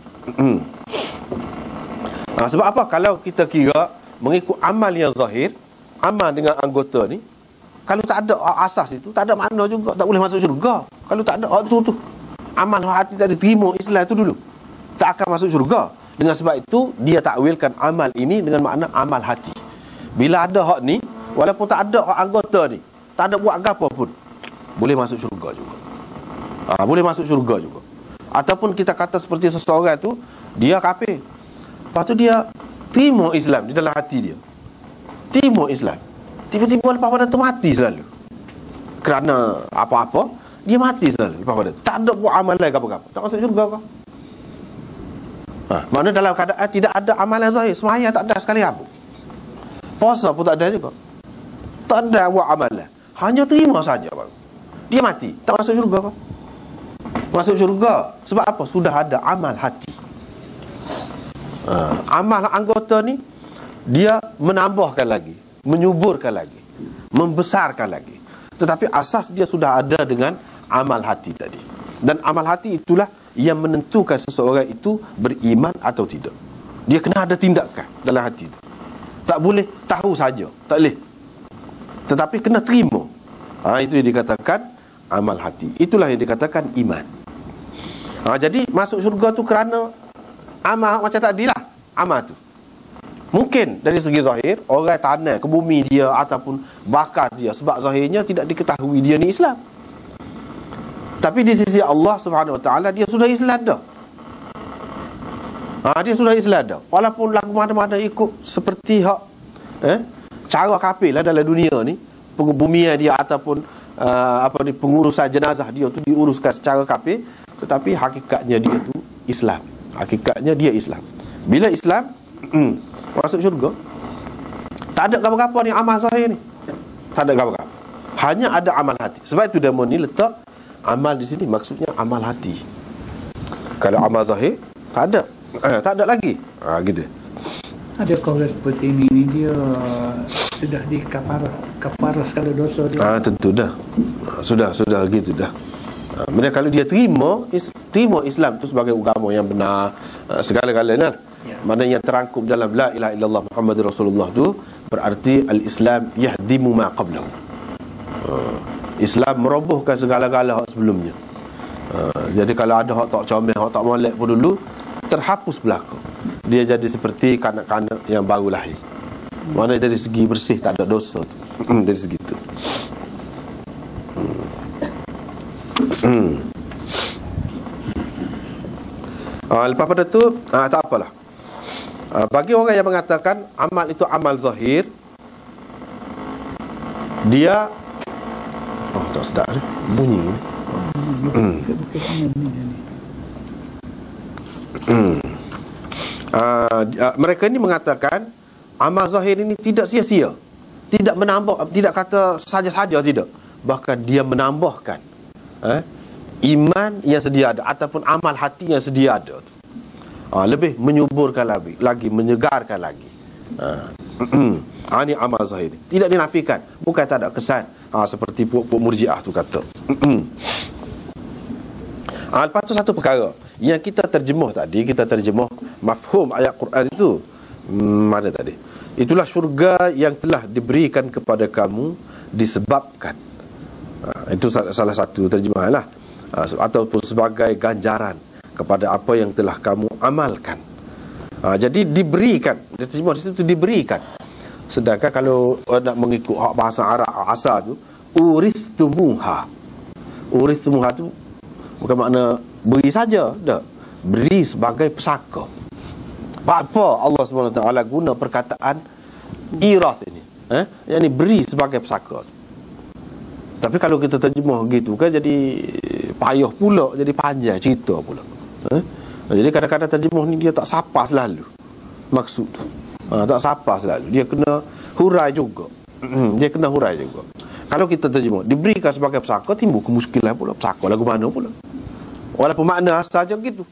Sebab apa? Kalau kita kira mengikut amal yang zahir, amal dengan anggota ni, kalau tak ada asas itu, tak ada makna juga, tak boleh masuk syurga. Kalau tak ada tu amal hati tak diterima Islam itu dulu, tak akan masuk syurga. Dengan sebab itu dia takwilkan amal ini dengan makna amal hati. Bila ada hak ni, walaupun tak ada hak anggota ni, tak ada buat apa pun, boleh masuk syurga juga. Boleh masuk syurga juga. Ataupun kita kata seperti seseorang tu, dia kafir, lepas tu dia terima Islam di dalam hati dia, terima Islam, tiba-tiba lepas pada tu mati selalu. Kerana apa-apa, dia mati selalu lepas pada tu. Tak ada buat amalan apa-apa, tak masuk syurga kau. Maknanya dalam keadaan tidak ada amalan zahir, sembahyang tak ada sekali apa, puasa pun tak ada juga, tak ada buat amalan. hanya terima saja bang, dia mati, tak masuk syurga bang. Masuk syurga sebab apa? Sudah ada amal hati. Amal anggota ni dia menambahkan lagi, menyuburkan lagi, membesarkan lagi. Tetapi asas dia sudah ada dengan amal hati tadi. Dan amal hati itulah yang menentukan seseorang itu beriman atau tidak. Dia kena ada tindakan dalam hati itu. Tak boleh tahu saja, tak boleh. Tetapi kena terima. Itu yang dikatakan amal hati. Itulah yang dikatakan iman. Jadi masuk syurga tu kerana amal macam tadi lah. Amal tu mungkin dari segi zahir orang tanam ke bumi dia ataupun bakar dia, sebab zahirnya tidak diketahui dia ni Islam. Tapi di sisi Allah Subhanahu Wa Taala dia sudah Islam dah. Dia sudah Islam dah. Walaupun lagu mana-mana ikut seperti hak cara kafir lah dalam dunia ni, pembumian dia ataupun pengurusan jenazah dia tu diuruskan secara kafir, tetapi hakikatnya dia tu Islam. Hakikatnya dia Islam. Bila Islam masuk syurga, tak ada apa-apa ni amal zahir ni. Tak ada apa-apa. Hanya ada amal hati. Sebab itu demo ni letak amal di sini, maksudnya amal hati. Kalau amal zahir tak ada. Tak ada lagi. Gitu. Ada orang seperti ini dia sudah kafarah segala dosa dia. Tentu dah. Sudah gitu dah. Mereka kalau dia terima Islam tu sebagai agama yang benar, segala-galanya. Mana yang terangkum dalam la ilaha illallah Muhammadur Rasulullah tu berarti al-Islam yahdimu ma qablahu. Islam merobohkan segala-gala hak sebelumnya. Jadi kalau ada hak tak comel, hak tak molek pun dulu terhapus belaka. Dia jadi seperti kanak-kanak yang baru lahir. Mana dari segi bersih tak ada dosa tu. Dari segi tu. Lepas pada tu tak apalah. Bagi orang yang mengatakan amal itu amal zahir, dia tak sedap ni bunyi ni. Mereka ini mengatakan amal zahir ini tidak sia-sia, tidak menambah, tidak kata saja-saja, tidak, bahkan dia menambahkan iman yang sedia ada ataupun amal hati yang sedia ada. Lebih menyuburkan lagi, menyegarkan lagi. Ini amal zahir, tidak dinafikan, bukan tak ada kesan seperti puak-puak murjiah tu kata. Lepas tu satu perkara yang kita terjemah tadi, kita terjemah mafhum ayat Quran itu mana tadi? Itulah syurga yang telah diberikan kepada kamu disebabkan. Itu salah satu terjemahan lah. Ataupun sebagai ganjaran kepada apa yang telah kamu amalkan. Jadi diberikan, terjemah di situ diberikan. Sedangkan kalau nak mengikut hak bahasa Arab asal tu urithumuha. Urithumuha tu bukan makna beri saja, tak. Beri sebagai pesaka. Apa Allah SWT guna perkataan irath ini? Yang ni beri sebagai pesaka. Tapi kalau kita terjemah gitu kan jadi payah pula, jadi panjang cerita pula. Jadi kadang-kadang terjemah ni dia tak sapa selalu maksud tu. Tak sapa selalu. Dia kena hurai juga. Dia kena hurai juga. Kalau kita terjemah diberikan sebagai pesaka, timbul kemuskilan pula. Pesaka lagu mana pula? Walaupun makna asal je gitu.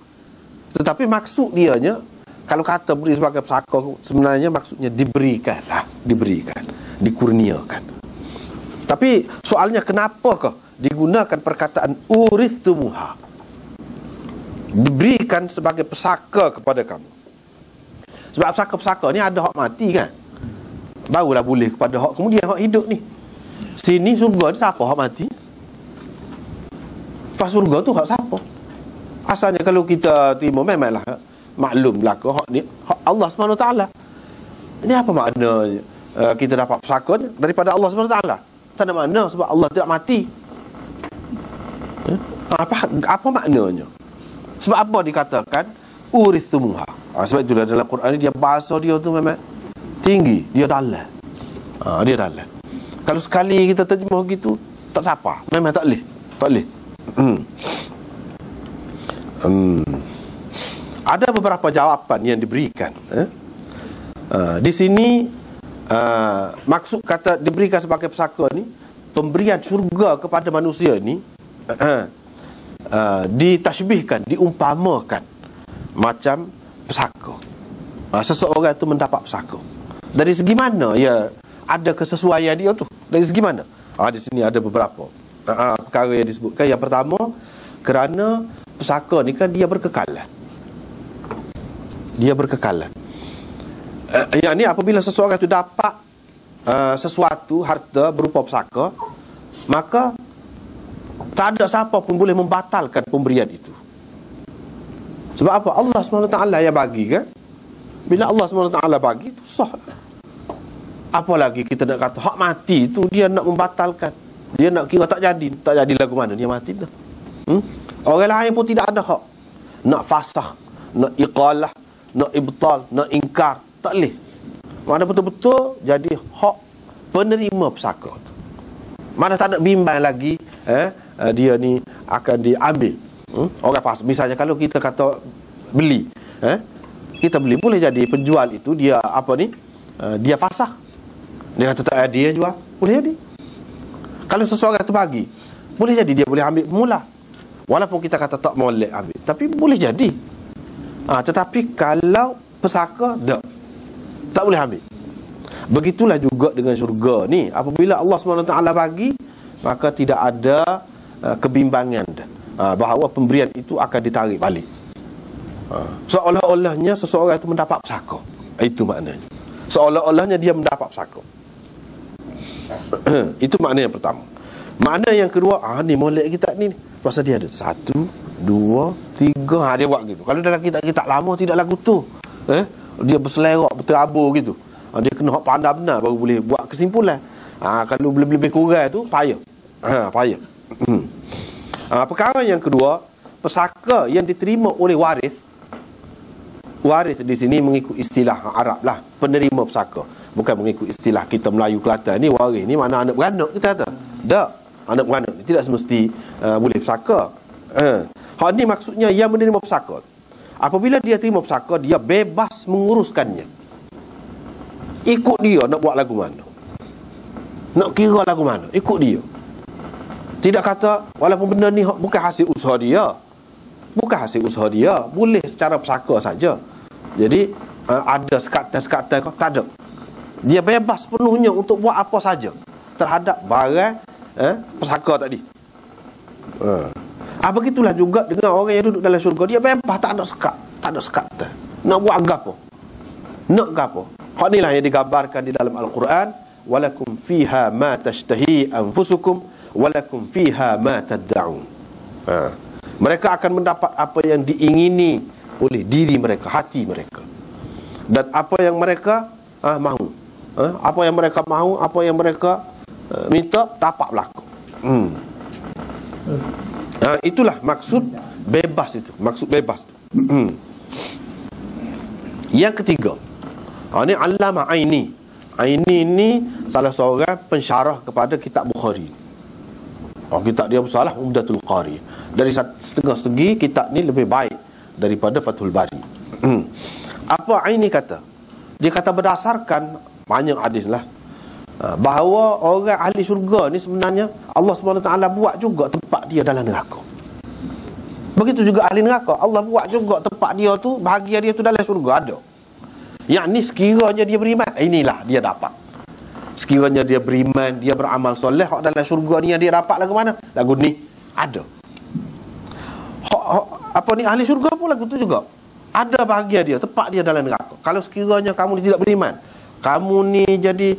Tetapi maksud dianya, kalau kata beri sebagai pesaka, sebenarnya maksudnya diberikan lah. Diberikan, dikurniakan. Tapi soalnya kenapakah digunakan perkataan urithumuha, diberikan sebagai pesaka kepada kamu? Sebab pesaka-pesaka ni ada hak mati kan, barulah boleh kepada hak kemudian hak hidup ni. Sini surga ni siapa hak mati? Pas surga tu hak siapa? Asalnya kalau kita terima memanglah maklum belaka hak ni hak Allah SWT. Ini apa maknanya kita dapat pesaka daripada Allah SWT? Tak ada makna sebab Allah tidak mati. Apa maknanya? Sebab apa dikatakan urithumuha? Sebab itulah dalam Quran ni dia bahasa dia tu memang tinggi, dia dalam. Dia dalam. Kalau sekali kita terjemah gitu tak sapa, memang tak boleh. Tak boleh. Ada beberapa jawapan yang diberikan. Di sini maksud kata diberikan sebagai pesaka ni pemberian syurga kepada manusia ni ditashbihkan, diumpamakan macam pesaka. Seseorang itu mendapat pesaka. Dari segi mana ya ada kesesuaian dia tu? Dari segi mana? Di sini ada beberapa perkara yang disebutkan. Yang pertama, kerana pesaka ni kan dia berkekalan. Dia berkekalan. Yang ni apabila seseorang itu dapat sesuatu harta berupa pesaka, maka tak ada siapa pun boleh membatalkan pemberian itu. Sebab apa? Allah SWT yang bagi kan. Bila Allah SWT bagi, itu sah. Apa lagi kita nak kata hak mati tu dia nak membatalkan, dia nak kira tak jadi. Tak jadi lagu mana dia mati dah. Orang lain pun tidak ada hak nak fasah, nak iqalah, nak ibtal, nak ingkar. Tak boleh. Mana betul-betul jadi hak penerima pesaka tu. Mana tak ada bimbang lagi dia ni akan diambil. Orang pas. Misalnya kalau kita kata beli, kita beli, boleh jadi penjual itu dia apa ni, dia fasah. Dia kata tak ada, dia jual, boleh jadi. Kalau seseorang tu bagi, boleh jadi dia boleh ambil mula. Walaupun kita kata tak boleh ambil, tapi boleh jadi. Tetapi kalau pesaka, tak boleh ambil. Begitulah juga dengan syurga ni. Apabila Allah SWT bagi, maka tidak ada kebimbangan bahawa pemberian itu akan ditarik balik. Seolah-olahnya seseorang itu mendapat pesaka. Itu maknanya. Seolah-olahnya dia mendapat pesaka. Itu makna yang pertama. Makna yang kedua, ni molek kita ni, pasal dia ada 1, 2, 3, dia buat gitu. Kalau dalam kitab lama tidak lagu tu, dia berselerak, berterabur gitu. Dia kena hak pandai benar baru boleh buat kesimpulan. Kalau lebih kurang tu payah. Payah. Perkara yang kedua, pesaka yang diterima oleh waris. Waris di sini mengikut istilah Arab lah, penerima pesaka. Bukan mengikut istilah kita Melayu Kelantan ni, waris ni mana anak beranak kita kata. Tak, anak beranak ni tidak semesti boleh pesaka. Hal ni maksudnya yang menerima pesaka. Apabila dia terima pesaka, dia bebas menguruskannya. Ikut dia nak buat lagu mana, nak kira lagu mana, ikut dia. Tidak kata walaupun benda ni bukan hasil usaha dia, bukan hasil usaha dia, boleh secara pesaka saja. Jadi ada sekatan-sekatan kau, tak ada. Dia bebas penuhnya untuk buat apa saja terhadap barang pesaka tadi. Begitulah juga dengan orang yang duduk dalam syurga. Dia bebas, tak ada sekat, tak ada sekatan. Nak buat gapo, nak gapo. Hak inilah yang digambarkan di dalam Al-Quran. Walakum fiha ma tashtahi anfusukum walakum fiha ma tad'un. Mereka akan mendapat apa yang diingini oleh diri mereka, hati mereka, dan apa yang mereka mahu. Apa yang mereka mahu, apa yang mereka minta, dapat berlaku. Itulah maksud bebas itu. Maksud bebas itu. Yang ketiga, ini Allamah Aini. Aini ni salah seorang pensyarah kepada kitab Bukhari. Kitab dia besar lah, Umdatul Qari. Dari setengah segi kitab ni lebih baik daripada Fathul Bari. Apa Aini kata? Dia kata berdasarkan banyak hadis lah, bahawa orang ahli syurga ni sebenarnya Allah SWT buat juga tempat dia dalam neraka. Begitu juga ahli neraka, Allah buat juga tempat dia tu, bahagia dia tu dalam syurga ada. Yang ni sekiranya dia beriman, inilah dia dapat. Sekiranya dia beriman, dia beramal soleh, hak dalam syurga ni yang dia dapat lagu mana? Lagu ni ada. Apa ni ahli syurga pun lagu tu juga ada bahagia dia, tempat dia dalam neraka. Kalau sekiranya kamu ni tidak beriman, kamu ni jadi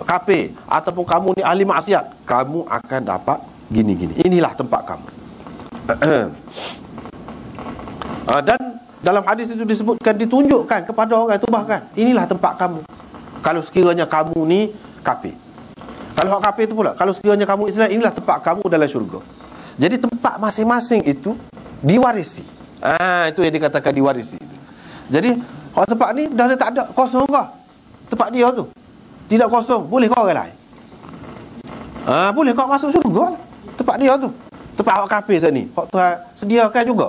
kafir, ataupun kamu ni ahli maksiat, kamu akan dapat gini-gini. Inilah tempat kamu. Dan dalam hadis itu disebutkan, ditunjukkan kepada orang itu bahkan, inilah tempat kamu kalau sekiranya kamu ni kafir. Kalau hak kafir itu pula, kalau sekiranya kamu Islam, inilah tempat kamu dalam syurga. Jadi tempat masing-masing itu diwarisi. Itu yang dikatakan diwarisi. Jadi tempat ni dah tak ada, kosong ke tempat dia tu? Tidak kosong, boleh kau orang lain? Boleh kau masuk syurga lah, tempat dia tu. Tempat awak kafir sana ni, hak Tuhan sediakan juga.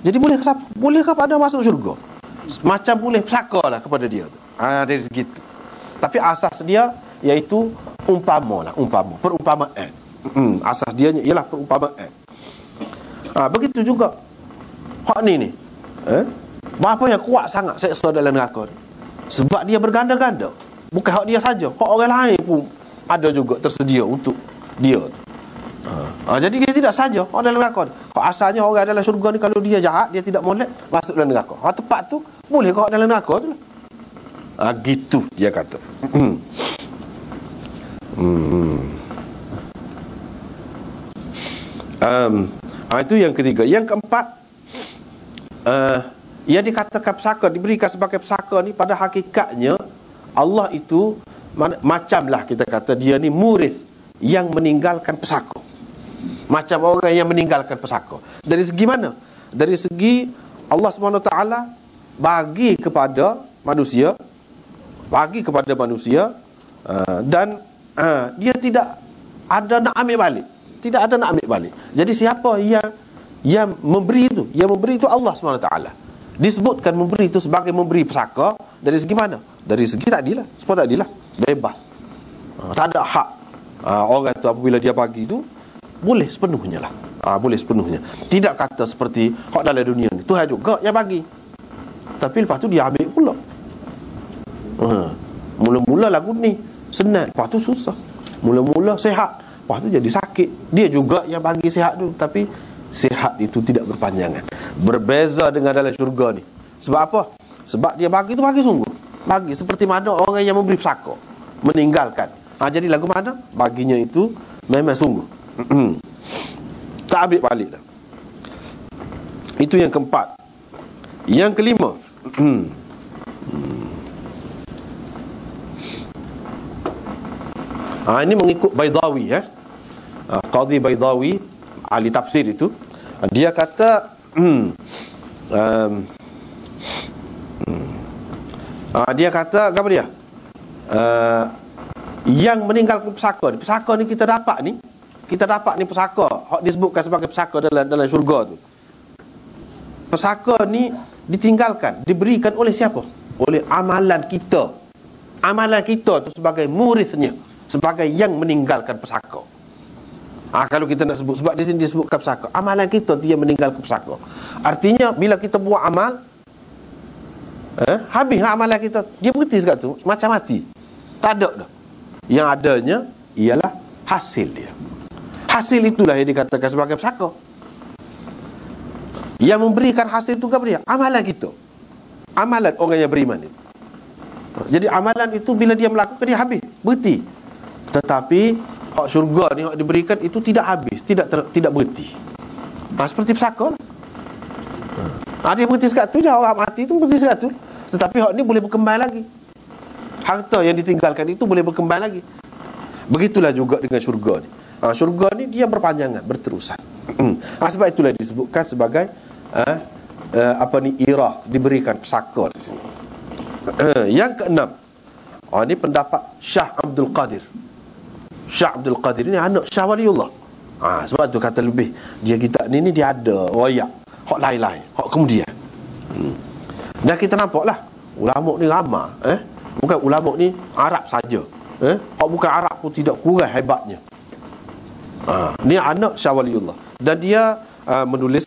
Jadi boleh ke pada masuk syurga? Macam boleh pesaka lah kepada dia tu. Dari segitu. Tapi asas dia iaitu umpama, perumpamaan. Asas dia ialah perumpamaan. Begitu juga hak ni apa yang kuat sangat seksa dalam neraka ni? Sebab dia berganda-ganda. Bukan hak dia saja, hak orang lain pun ada juga tersedia untuk dia. Jadi dia tidak saja hak dalam neraka ni. Hak asalnya orang dalam syurga ni, kalau dia jahat, dia tidak molek, masuk dalam neraka. Tepat tu boleh hak dalam neraka tu. Gitu dia kata. Itu yang ketiga. Yang keempat, yang dikatakan pesaka, diberikan sebagai pesaka ni, pada hakikatnya Allah itu macamlah kita kata dia ni murid yang meninggalkan pesaka. Macam orang yang meninggalkan pesaka. Dari segi mana? Dari segi Allah SWT bagi kepada manusia, dan dia tidak ada nak ambil balik. Tidak ada nak ambil balik. Jadi siapa yang memberi itu? Yang memberi itu Allah SWT. Disebutkan memberi itu sebagai memberi pesaka. Dari segi mana? Dari segi takdilah. Sebab takdilah bebas. Tak ada hak. Orang itu apabila dia bagi itu, boleh sepenuhnya lah. Boleh sepenuhnya. Tidak kata seperti hak dalam dunia ni, Tuhan juga yang bagi, tapi lepas tu dia ambil pula. Mula-mula lagu ni senang, lepas tu susah. Mula-mula sehat, lepas tu jadi sakit. Dia juga yang bagi sehat tu, tapi sehat itu tidak berpanjangan. Berbeza dengan dalam syurga ni. Sebab apa? Sebab dia bagi tu bagi sungguh. Bagi seperti mana orang yang memberi pesaka, meninggalkan. Jadi lagu mana? Baginya itu memang sungguh. Tak ambil balik dah. Itu yang keempat. Yang kelima, ini mengikut Baydawi, Qadhi Baydawi, ahli tafsir itu. Dia kata dia kata apa dia? Yang meninggalkan pesaka ni kita dapat ni pesaka, hak disebutkan sebagai pesaka dalam syurga tu. Pesaka ni ditinggalkan, diberikan oleh siapa? Oleh amalan kita. Amalan kita tu sebagai muridnya, sebagai yang meninggalkan pesaka. Kalau kita nak sebut, sebab di sini disebutkan pesaka, amalan kita tu yang meninggalkan pesaka. Artinya bila kita buat amal, habislah amalan kita. Dia berhenti sekat tu, macam mati. Tak ada dah. Yang adanya ialah hasil dia. Hasil itulah yang dikatakan sebagai pesaka. Yang memberikan hasil itu apa dia? Amalan kita. Amalan orang yang beriman itu. Jadi amalan itu bila dia melakukan, dia habis, berhenti. Tetapi hak syurga ni, hak diberikan itu tidak habis, tidak berhenti. Seperti pesaka. Dia berhenti sekat tu, dia orang mati tu berhenti sekat tu. Tetapi hak ni boleh berkembang lagi. Harta yang ditinggalkan itu boleh berkembang lagi. Begitulah juga dengan syurga ni. Syurga ni dia berpanjangan, berterusan. Sebab itulah disebutkan sebagai irah, diberikan pesaka di sini. Yang keenam, ini pendapat Syah Abdul Qadir. Syah Abdul Qadir ini anak Syah Waliullah. Sebab tu kata lebih, dia kita ni dia ada royak, hak lain-lain, hak kemudian. Dan kita nampaklah ulama ni ramai, bukan ulama ni Arab saja, hak bukan Arab pun tidak kurang hebatnya. Ni anak Syah Waliullah. Dan dia menulis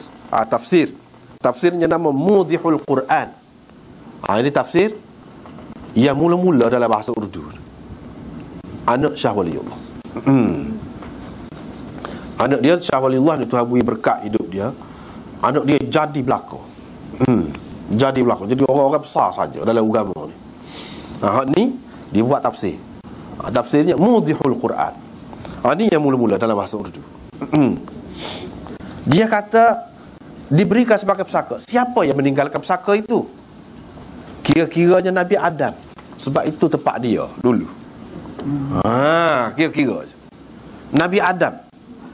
tafsir. Tafsirnya nama Mudhihul Quran. Ini tafsir yang mula-mula dalam bahasa Urdu. Anak Syah Waliullah. Anak dia Syah Waliullah ni, Tuhan beri berkat hidup dia. Anak dia jadi belaka. Jadi belaka. Jadi orang-orang besar saja dalam agama ni. Ni dia buat tafsir. Tafsirnya Mudhihul Quran. Ini yang mula-mula dalam bahasa Urdu. Dia kata diberikan sebagai pesaka. Siapa yang meninggalkan pesaka itu? Kira-kiranya Nabi Adam. Sebab itu tempat dia dulu. Kira-kira Nabi Adam,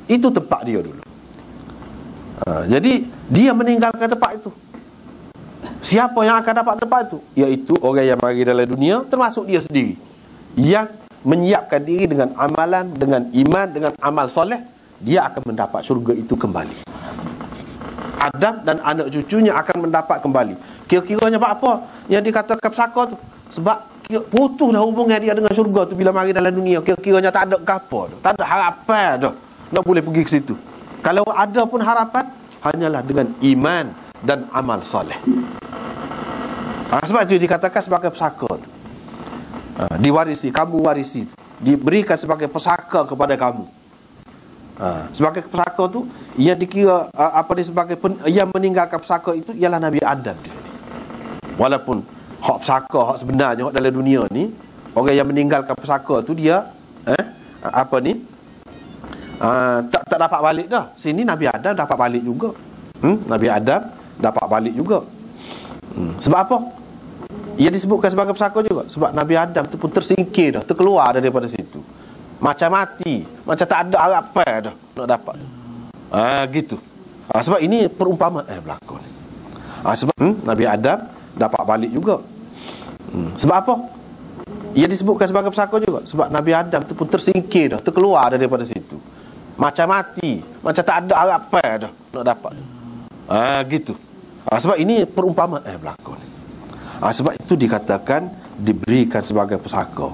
itu tempat dia dulu. Jadi dia meninggalkan tempat itu. Siapa yang akan dapat tempat itu? Iaitu orang yang mari dalam dunia, termasuk dia sendiri, yang menyiapkan diri dengan amalan, dengan iman, dengan amal soleh. Dia akan mendapat syurga itu kembali. Adam dan anak cucunya akan mendapat kembali. Kira-kiranya apa yang dikatakan pesaka tu? Sebab kira putuslah hubungan dia dengan syurga tu bila mari dalam dunia. Kira-kiranya tak ada apa dah. Tak ada harapan dah nak boleh pergi ke situ. Kalau ada pun harapan, hanyalah dengan iman dan amal soleh. Sebab itu dikatakan sebagai pesaka tu. Diwarisi, kamu warisi, diberikan sebagai pesaka kepada kamu. Sebagai pesaka tu, ia dikira sebagai yang meninggalkan pesaka itu ialah Nabi Adam di sini. Walaupun hak pesaka, hak sebenarnya hak dalam dunia ni, orang yang meninggalkan pesaka tu dia tak dapat balik dah. Sini Nabi Adam dapat balik juga. Nabi Adam dapat balik juga. Sebab apa? Ia disebutkan sebagai pesaka juga sebab Nabi Adam tu pun tersingkir dah, terkeluar daripada situ. Macam mati, macam tak ada harapan dah nak dapat. Gitu. Sebab ini perumpamaan berlaku. Sebab Nabi Adam dapat balik juga. Sebab apa? Ia disebutkan sebagai pesaka juga sebab Nabi Adam tu pun tersingkir dah, terkeluar daripada situ. Macam mati, macam tak ada harapan dah nak dapat. Gitu. Sebab ini perumpamaan berlaku. Sebab itu dikatakan diberikan sebagai pesaka.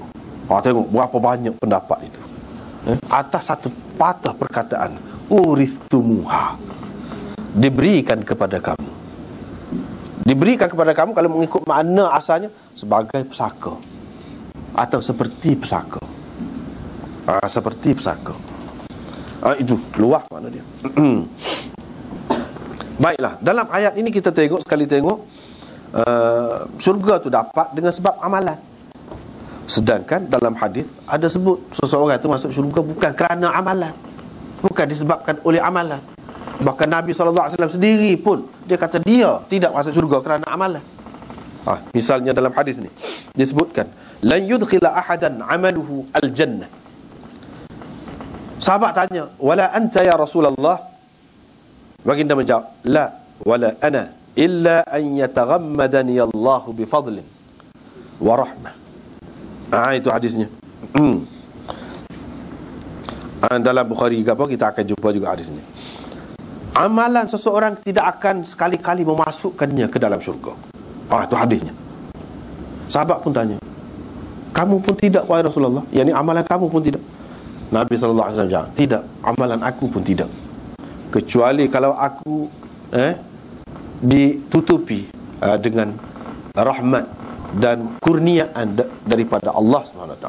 Tengok berapa banyak pendapat itu. Atas satu patah perkataan, uristumuha, diberikan kepada kamu. Diberikan kepada kamu kalau mengikut makna asalnya sebagai pesaka atau seperti pesaka. Seperti pesaka. Itu luah makna dia. Baiklah, dalam ayat ini kita tengok syurga tu dapat dengan sebab amalan. Sedangkan dalam hadis ada sebut seseorang itu masuk syurga bukan kerana amalan, bukan disebabkan oleh amalan. Bahkan Nabi SAW sendiri pun dia kata dia tidak masuk syurga kerana amalan. Misalnya dalam hadis ni disebutkan lan yudkhila ahadan amaluhu al-jannah. Sahabat tanya, wala anta ya Rasulullah? Baginda menjawab, la wala ana illa an yataghammadani Allah bi fadlin wa rahmah. Itu hadisnya. Dalam Bukhari ke apa kita akan jumpa juga hadis ni. Amalan seseorang tidak akan sekali-kali memasukkannya ke dalam syurga. Itu hadisnya. Sahabat pun tanya, kamu pun tidak wahai Rasulullah? Yani amalan kamu pun tidak? Nabi SAW jawab, tidak, amalan aku pun tidak, kecuali kalau aku ditutupi dengan rahmat dan kurniaan daripada Allah SWT.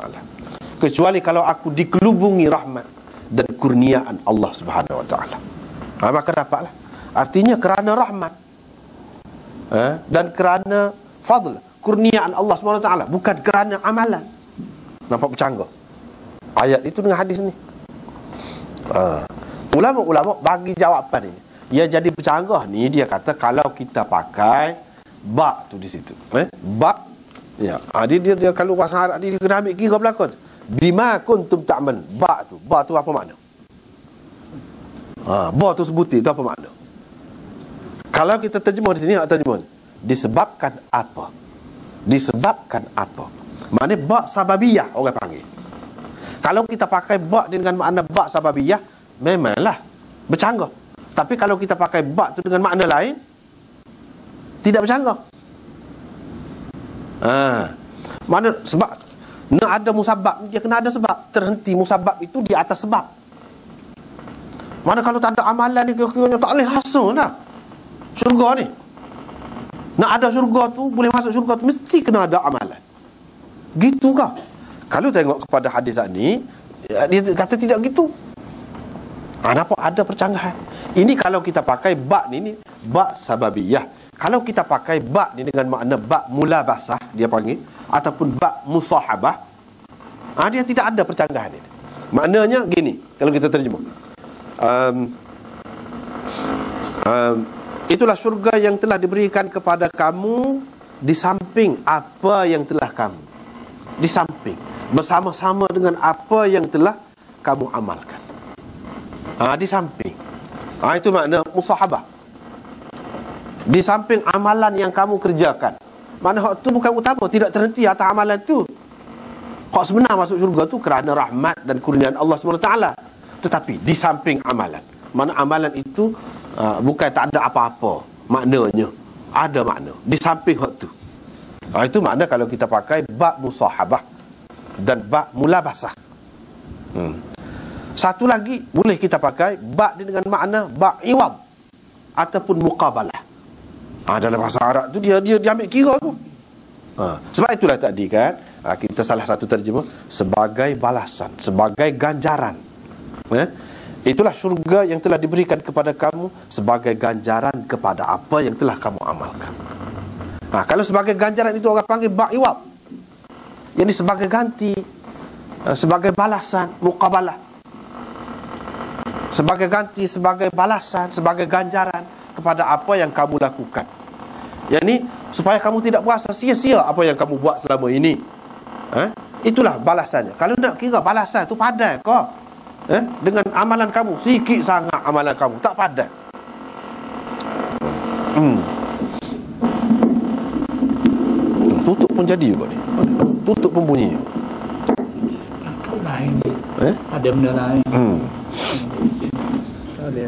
Kecuali kalau aku dikelubungi rahmat dan kurniaan Allah SWT. Maka dapatlah. Artinya kerana rahmat dan kerana fadl, kurniaan Allah SWT, bukan kerana amalan. Nampak bercanggah ayat itu dengan hadis ni. Ulama-ulama bagi jawapan ini. Ia jadi bercanggah ni, dia kata kalau kita pakai ba tu di situ. Ba ya. Dia kalau bahasa Arab dia kena ambil kira belakang. Bima kuntum ta'mal. Ba tu apa makna? Ba tu sebutir tu apa makna? Kalau kita terjemah di sini, terjemah disebabkan apa? Disebabkan apa? Maknanya ba sababiyah orang panggil. Kalau kita pakai ba dengan makna ba sababiyah, memanglah bercanggah. Tapi kalau kita pakai ba tu dengan makna lain, tidak bercanggah. Mana sebab nak ada musabab, dia kena ada sebab. Terhenti musabab itu di atas sebab. Mana kalau tak ada amalan ni, kira-kiranya tak boleh hasil dah syurga ni. Nak ada syurga tu, boleh masuk syurga tu, mesti kena ada amalan. Gitu kah? Kalau tengok kepada hadis ni, dia kata tidak gitu. Nampak ada percanggahan. Ini kalau kita pakai ba ni ba sababiyah. Kalau kita pakai ba ni dengan makna ba mulabasah, dia panggil, ataupun ba musahabah, dia tidak ada percanggahan ini. Maknanya gini, kalau kita terjemah, itulah syurga yang telah diberikan kepada kamu di samping apa yang telah kamu, di samping, bersama-sama dengan apa yang telah kamu amalkan. Di samping. Itu makna musahabah. Di samping amalan yang kamu kerjakan. Mana hak tu bukan utama, tidak terhenti atas amalan tu. Hak sebenar masuk syurga tu kerana rahmat dan kurniaan Allah SWT. Tetapi di samping amalan. Mana amalan itu bukan tak ada apa-apa maknanya. Ada makna. Di samping hak tu. Itu makna kalau kita pakai ba' musahabah dan ba' mulabasah. Satu lagi boleh kita pakai ba' dengan makna ba' iwad ataupun muqabalah. Dalam bahasa Arab tu dia ambil kira tu. Sebab itulah tadi kan, kita salah satu terjemah sebagai balasan, sebagai ganjaran. Itulah syurga yang telah diberikan kepada kamu sebagai ganjaran kepada apa yang telah kamu amalkan. Kalau sebagai ganjaran itu orang panggil ba'iwab, jadi sebagai ganti, sebagai balasan, muqabalah, sebagai ganti, sebagai balasan, sebagai ganjaran kepada apa yang kamu lakukan. Yani supaya kamu tidak berasa sia-sia apa yang kamu buat selama ini. Itulah balasannya. Kalau nak kira balasan tu padan kau dengan amalan kamu, sikit sangat amalan kamu, tak padan. Tutup pun jadi juga ni. Tutup pun bunyi. Tak lain. Ada benda lain. Ada.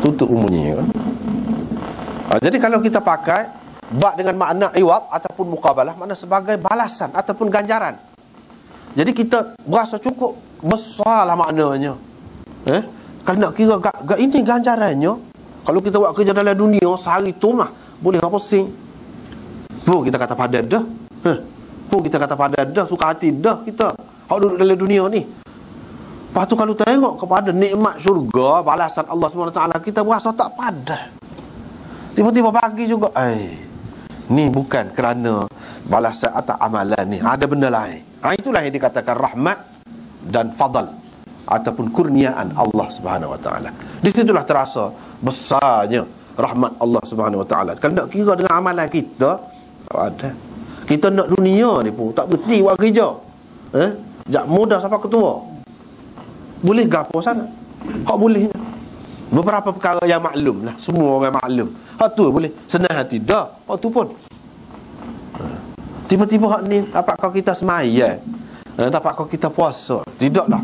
Tutup pun bunyi kan. Jadi kalau kita pakai ba' dengan makna iwab ataupun muqabalah, makna sebagai balasan ataupun ganjaran. Jadi kita berasa cukup besarlah maknanya. Kalau nak kira ini ganjarannya, kalau kita buat kerja dalam dunia sehari tu mah boleh apa sing. Pun kita kata padan dah. Pun kita kata padan dah, suka hati dah kita. Hak duduk dalam dunia ni. Lepas tu kalau tengok kepada nikmat syurga, balasan Allah SWT, kita berasa tak padan. Tiba-tiba pagi juga, ni bukan kerana balasan atas amalan ni, ada benda lain. Itulah yang dikatakan rahmat dan fadal ataupun kurniaan Allah Subhanahu Wa Taala. Di situlah terasa besarnya rahmat Allah Subhanahu Wa Taala. Kalau nak kira dengan amalan kita, tak ada. Kita nak dunia ni pun tak berhenti buat kerja. Jak muda sampai ketua. Boleh gapo sangat? Hak bolehnya. Beberapa perkara yang maklum lah, semua orang maklum. Hak tu boleh senang hati dah. Hak tu pun tiba-tiba hak ni dapat kau kita semaya, dapat kau kita puasa. Tidaklah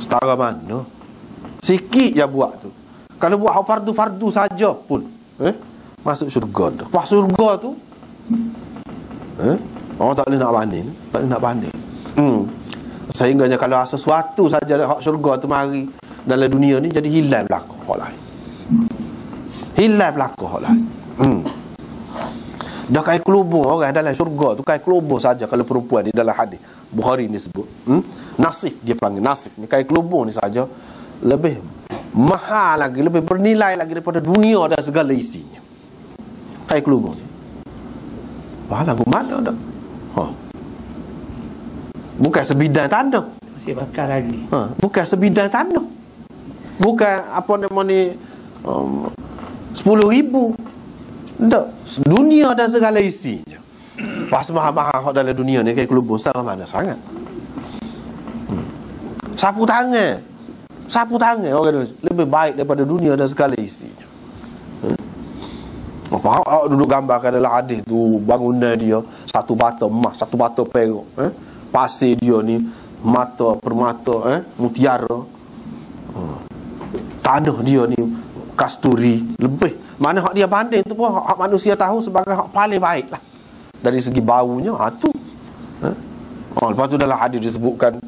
setara mana. Sikit yang buat tu. Kalau buat hak fardu-fardu saja pun masuk syurga tu. Pas syurga tu orang tak boleh nak banding. Tak boleh nak banding. Sehingganya kalau sesuatu saja hak syurga tu mari dalam dunia ni, jadi hilang berlaku hak lain. Hilang berlaku hak lain. Dah kayak kelubur orang dalam syurga tu, kayak kelubur saja kalau perempuan di dalam hadis Bukhari ni sebut. Nasif dia panggil, nasif ni kayak kelubur ni saja lebih mahal lagi, lebih bernilai lagi daripada dunia dan segala isinya. Kayak kelubur ni. Walah ke mana dah? Bukan sebidang tanah. Masih bakar lagi. Bukan sebidang tanah. Bukan apa nama ni 10,000. Tak. Dunia dan segala isinya. Pas mahal-mahal dalam dunia ni kayak kelubur setara mana sangat. Sapu tangan. Sapu tangan orang lebih baik daripada dunia dan segala isinya. Apa awak duduk gambarkan dalam hadis tu, bangunan dia satu bata emas, satu bata perak, pasir dia ni mata permata, mutiara, tanah dia ni kasturi, lebih mana hak dia banding tu pun hak manusia tahu sebagai hak paling baik lah dari segi baunya. Tu lepas tu dalam hadis disebutkan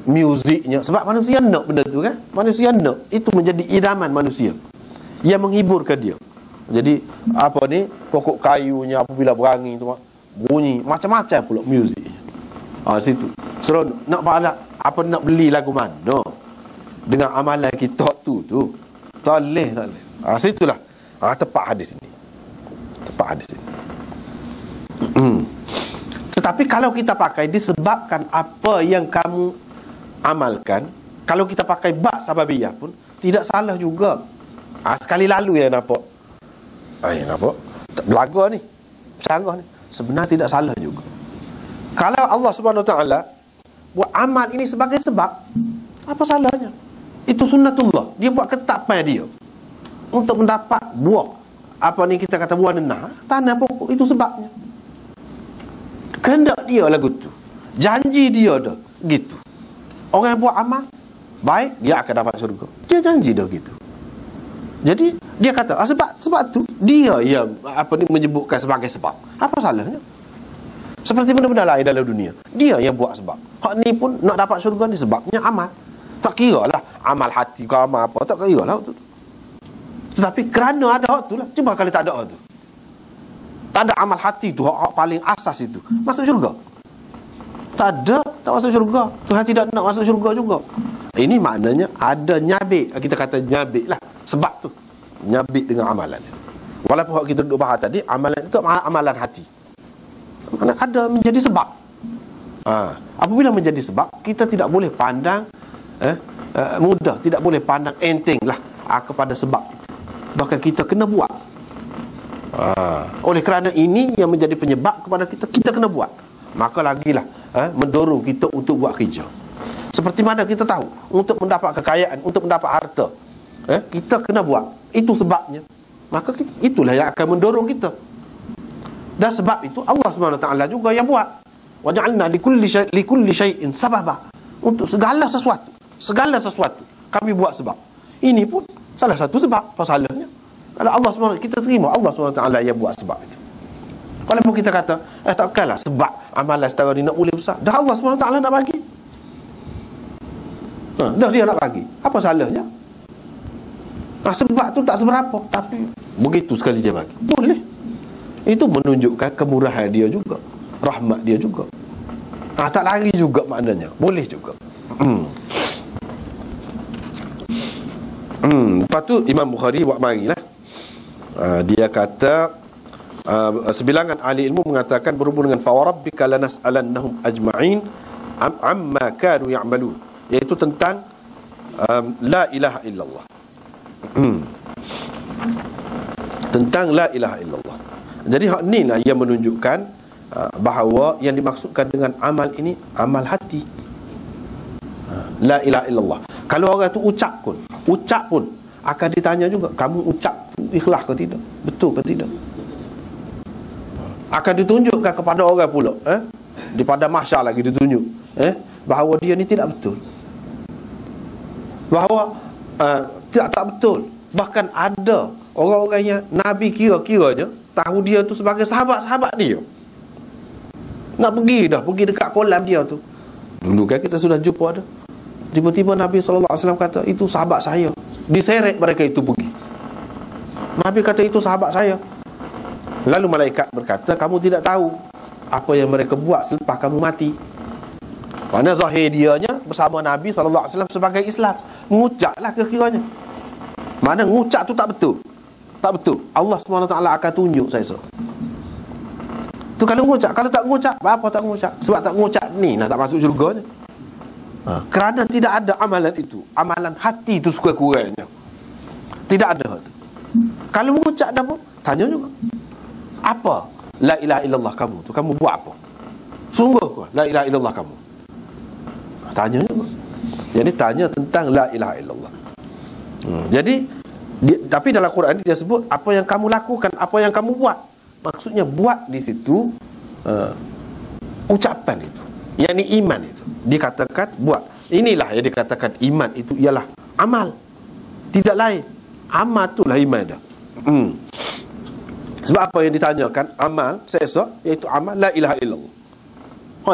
muziknya, sebab manusia nak benda tu kan, manusia nak itu menjadi idaman manusia yang menghiburkan dia. Jadi apa ni, pokok kayunya apabila berangi tu bunyi macam-macam pula muzik. Situ seronok. Nak balak apa, nak beli lagu mana dengan amalan kita tu tak boleh. Situlah tepat hadis ni. Tepat hadis ni. Tetapi kalau kita pakai disebabkan apa yang kamu amalkan, kalau kita pakai ba' sababiyah pun tidak salah juga. Sekali lalu yang nampak nampak belaga ni, cara ni sebenarnya tidak salah juga. Kalau Allah Subhanahu Wa Taala buat amal ini sebagai sebab, apa salahnya? Itu sunnatullah. Dia buat ketetapan dia untuk mendapat buah. Apa ni kita kata buah nenah, tanah pokok, itu sebabnya. Kehendak dia lagu tu, janji dia dah gitu. Orang yang buat amal baik, dia akan dapat syurga. Dia janji dah gitu. Jadi dia kata sebab tu dia yang menyebutkan sebagai sebab. Apa salahnya? Seperti benda-benda lain dalam dunia, dia yang buat sebab. Hak ni pun nak dapat syurga ni sebabnya amal. Tak kira lah amal hati ke amal apa, tak kira lah tu. Tetapi kerana ada hak tu lah. Cuba kalau tak ada hak tu, tak ada amal hati tu, hak paling asas itu, masuk syurga? Tak ada, tak masuk syurga. Tuhan tidak nak masuk syurga juga. Ini maknanya ada nyabik. Kita kata nyabik lah. Sebab tu nyabik dengan amalan. Walaupun hak kita duduk bahas tadi, amalan itu amalan hati. Mana ada menjadi sebab. Apabila menjadi sebab, kita tidak boleh pandang mudah, tidak boleh pandang enteng lah kepada sebab itu. Bahkan kita kena buat. Oleh kerana ini yang menjadi penyebab kepada kita kena buat. Maka lagilah mendorong kita untuk buat kerja. Seperti mana kita tahu, untuk mendapat kekayaan, untuk mendapat harta, kita kena buat. Itu sebabnya. Maka itulah yang akan mendorong kita. Dan sebab itu Allah SWT juga yang buat. Wa ja'alna likulli syai'in sababa. Untuk segala sesuatu kami buat sebab. Ini pun salah satu sebab. Pasalnya kalau Allah SWT, kita terima Allah SWT yang buat sebab itu. Walaupun kita kata takkanlah sebab amalan setara ni nak boleh besar, dah Allah SWT nak bagi, dah dia nak bagi, apa salahnya? Sebab tu tak seberapa, tapi begitu sekali dia bagi, boleh. Itu menunjukkan kemurahan dia juga, rahmat dia juga. Tak lari juga maknanya, boleh juga. Lepas tu Imam Bukhari buat marilah. Dia kata sebilangan ahli ilmu mengatakan berhubung dengan fawarabbika lanas'alannahum ajma'in amma kanu ya'malun, iaitu tentang la ilaha illallah. Tentang la ilaha illallah. Jadi hak ni lah yang menunjukkan bahawa yang dimaksudkan dengan amal ini amal hati. La ilaha illallah. Kalau orang tu ucap pun akan ditanya juga, kamu ucap ikhlas ke tidak, betul ke tidak? Akan ditunjukkan kepada orang pula, di pada mahsyar lagi ditunjuk, bahawa dia ni tidak betul, bahawa tak betul. Bahkan ada orang-orang yang Nabi kira-kiranya tahu dia tu sebagai sahabat-sahabat dia, nak pergi dekat kolam dia tu. Dulu kan kita sudah jumpa ada, tiba-tiba Nabi SAW kata itu sahabat saya, diseret mereka itu pergi. Nabi kata itu sahabat saya. Lalu malaikat berkata, kamu tidak tahu apa yang mereka buat selepas kamu mati. Mana zahir dianya bersama Nabi SAW sebagai Islam, mengucaplah kira-kiranya. Mana mengucap tu tak betul, tak betul, Allah SWT akan tunjuk saya tu kalau mengucap. Kalau tak mengucap, apa tak mengucap? Sebab tak mengucap ni nak tak masuk syurga. Kerana tidak ada amalan itu, amalan hati itu sekurang-kurangnya tidak ada. Kalau mengucap dah pun tanya juga, apa la ilaha illallah kamu tu, kamu buat apa? Sungguh ke la ilaha illallah kamu? Tanya juga. Jadi tanya tentang la ilaha illallah. Jadi tapi dalam Quran dia sebut apa yang kamu lakukan, apa yang kamu buat. Maksudnya buat di situ ucapan itu, yakni iman itu dikatakan buat. Inilah yang dikatakan iman itu ialah amal, tidak lain. Amal itulah iman dah. Sebab apa yang ditanyakan amal seesok, iaitu amal la ilaha illallah.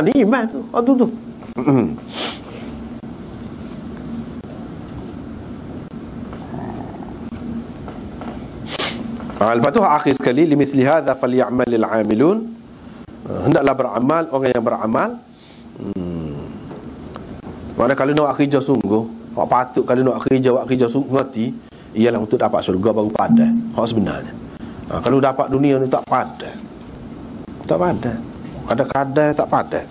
Ni iman tu. Tu. Lepas tu akhir sekali, limithli hadza falyamalil amilun, hendaklah beramal orang yang beramal. Mana kalau nak kerja sungguh, hak patut kalau nak kerja sungguh mati, ialah untuk dapat syurga baru padan. Hak sebenarnya. Kalau dapat dunia ni tak padan. Tak padan. Kadang-kadang tak padan.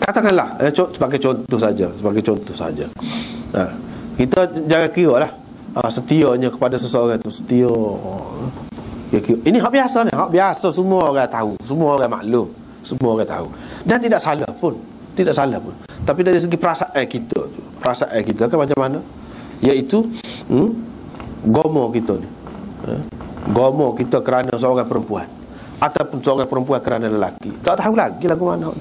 Katakanlah sebagai contoh saja. Kita jangan kira lah setianya kepada seseorang tu setia. Ini hak biasa ni, hak biasa, semua orang tahu, semua orang maklum, semua orang tahu. Dan tidak salah pun. Tapi dari segi perasaan kita kan macam mana? Iaitu gomo kita ni. Gomo kita kerana seorang perempuan, ataupun seorang perempuan kerana lelaki. Tak tahu lagi lagu mana.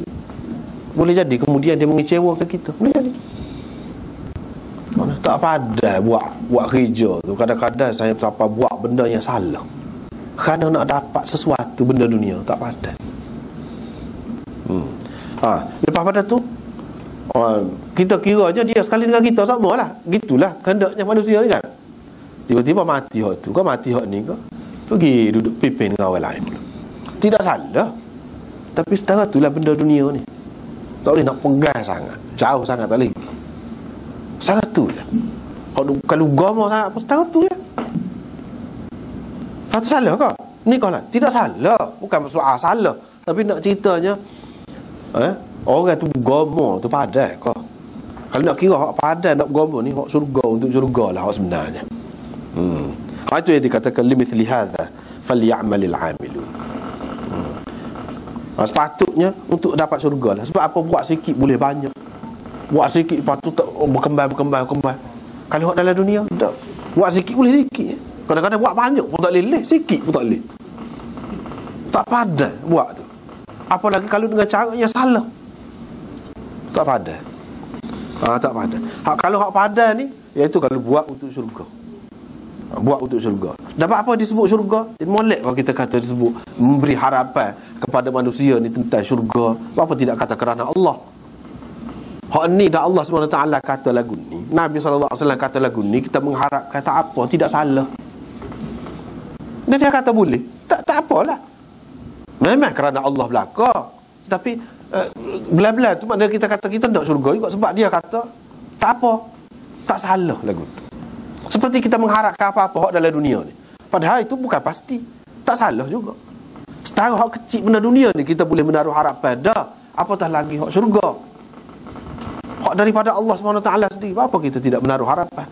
Boleh jadi kemudian dia mengecewakan kita. Boleh jadi. Tak pandai buat kerja tu. Kadang-kadang saya sampai buat benda yang salah kerana nak dapat sesuatu benda dunia. Tak pandai. Lepas pada tu kita kira je dia sekali dengan kita sama lah. Gitulah kehendaknya manusia ni kan. Tiba-tiba mati hak tu, kau mati hak ni kau pergi duduk pimpin dengan orang lain. Tidak salah, tapi setara itulah benda dunia ni. Tak boleh nak pegang sangat, jauh sangat tak boleh. Salah tu je. Kalau agama sangat pun setara tu je. Tak salah kau? Ni kau lah. Tidak salah, bukan soal salah, tapi nak ceritanya orang tu agama tu padai kau. Kalau nak kira hak padai nak agama ni, hak surga untuk surga lah hak sebenarnya. Itu yang dikatakan limithli hadza falyamalil amilun. Sepatutnya untuk dapat syurga lah. Sebab apa? Buat sikit boleh banyak, buat sikit lepas tu berkembang. Kalau hak dalam dunia tak, buat sikit boleh sikit. Kadang-kadang buat banyak pun tak boleh, sikit pun tak boleh. Tak pandai buat tu. Apalagi kalau dengan cara yang salah, tak pandai. Tak pandai. Kalau hak pandai ni, iaitu kalau buat untuk syurga. Buat untuk syurga. Dapat apa disebut syurga? Molek kalau kita kata disebut memberi harapan kepada manusia ni tentang syurga. Apa tidak kata kerana Allah? Hak ni dah Allah SWT kata lagu ni, Nabi SAW kata lagu ni, kita mengharap kata apa tidak salah. Dan dia kata boleh, tak apalah. Memang kerana Allah belaka. Tapi bela-bela tu maknanya kita kata kita nak syurga juga sebab dia kata tak apa, tak salah lagu tu. Seperti kita mengharapkan apa-apa hak dalam dunia ni, padahal itu bukan pasti. Tak salah juga. Setara hak kecil benda dunia ni kita boleh menaruh harapan dah, apatah lagi hak syurga, hak daripada Allah SWT sendiri. Apa kita tidak menaruh harapan?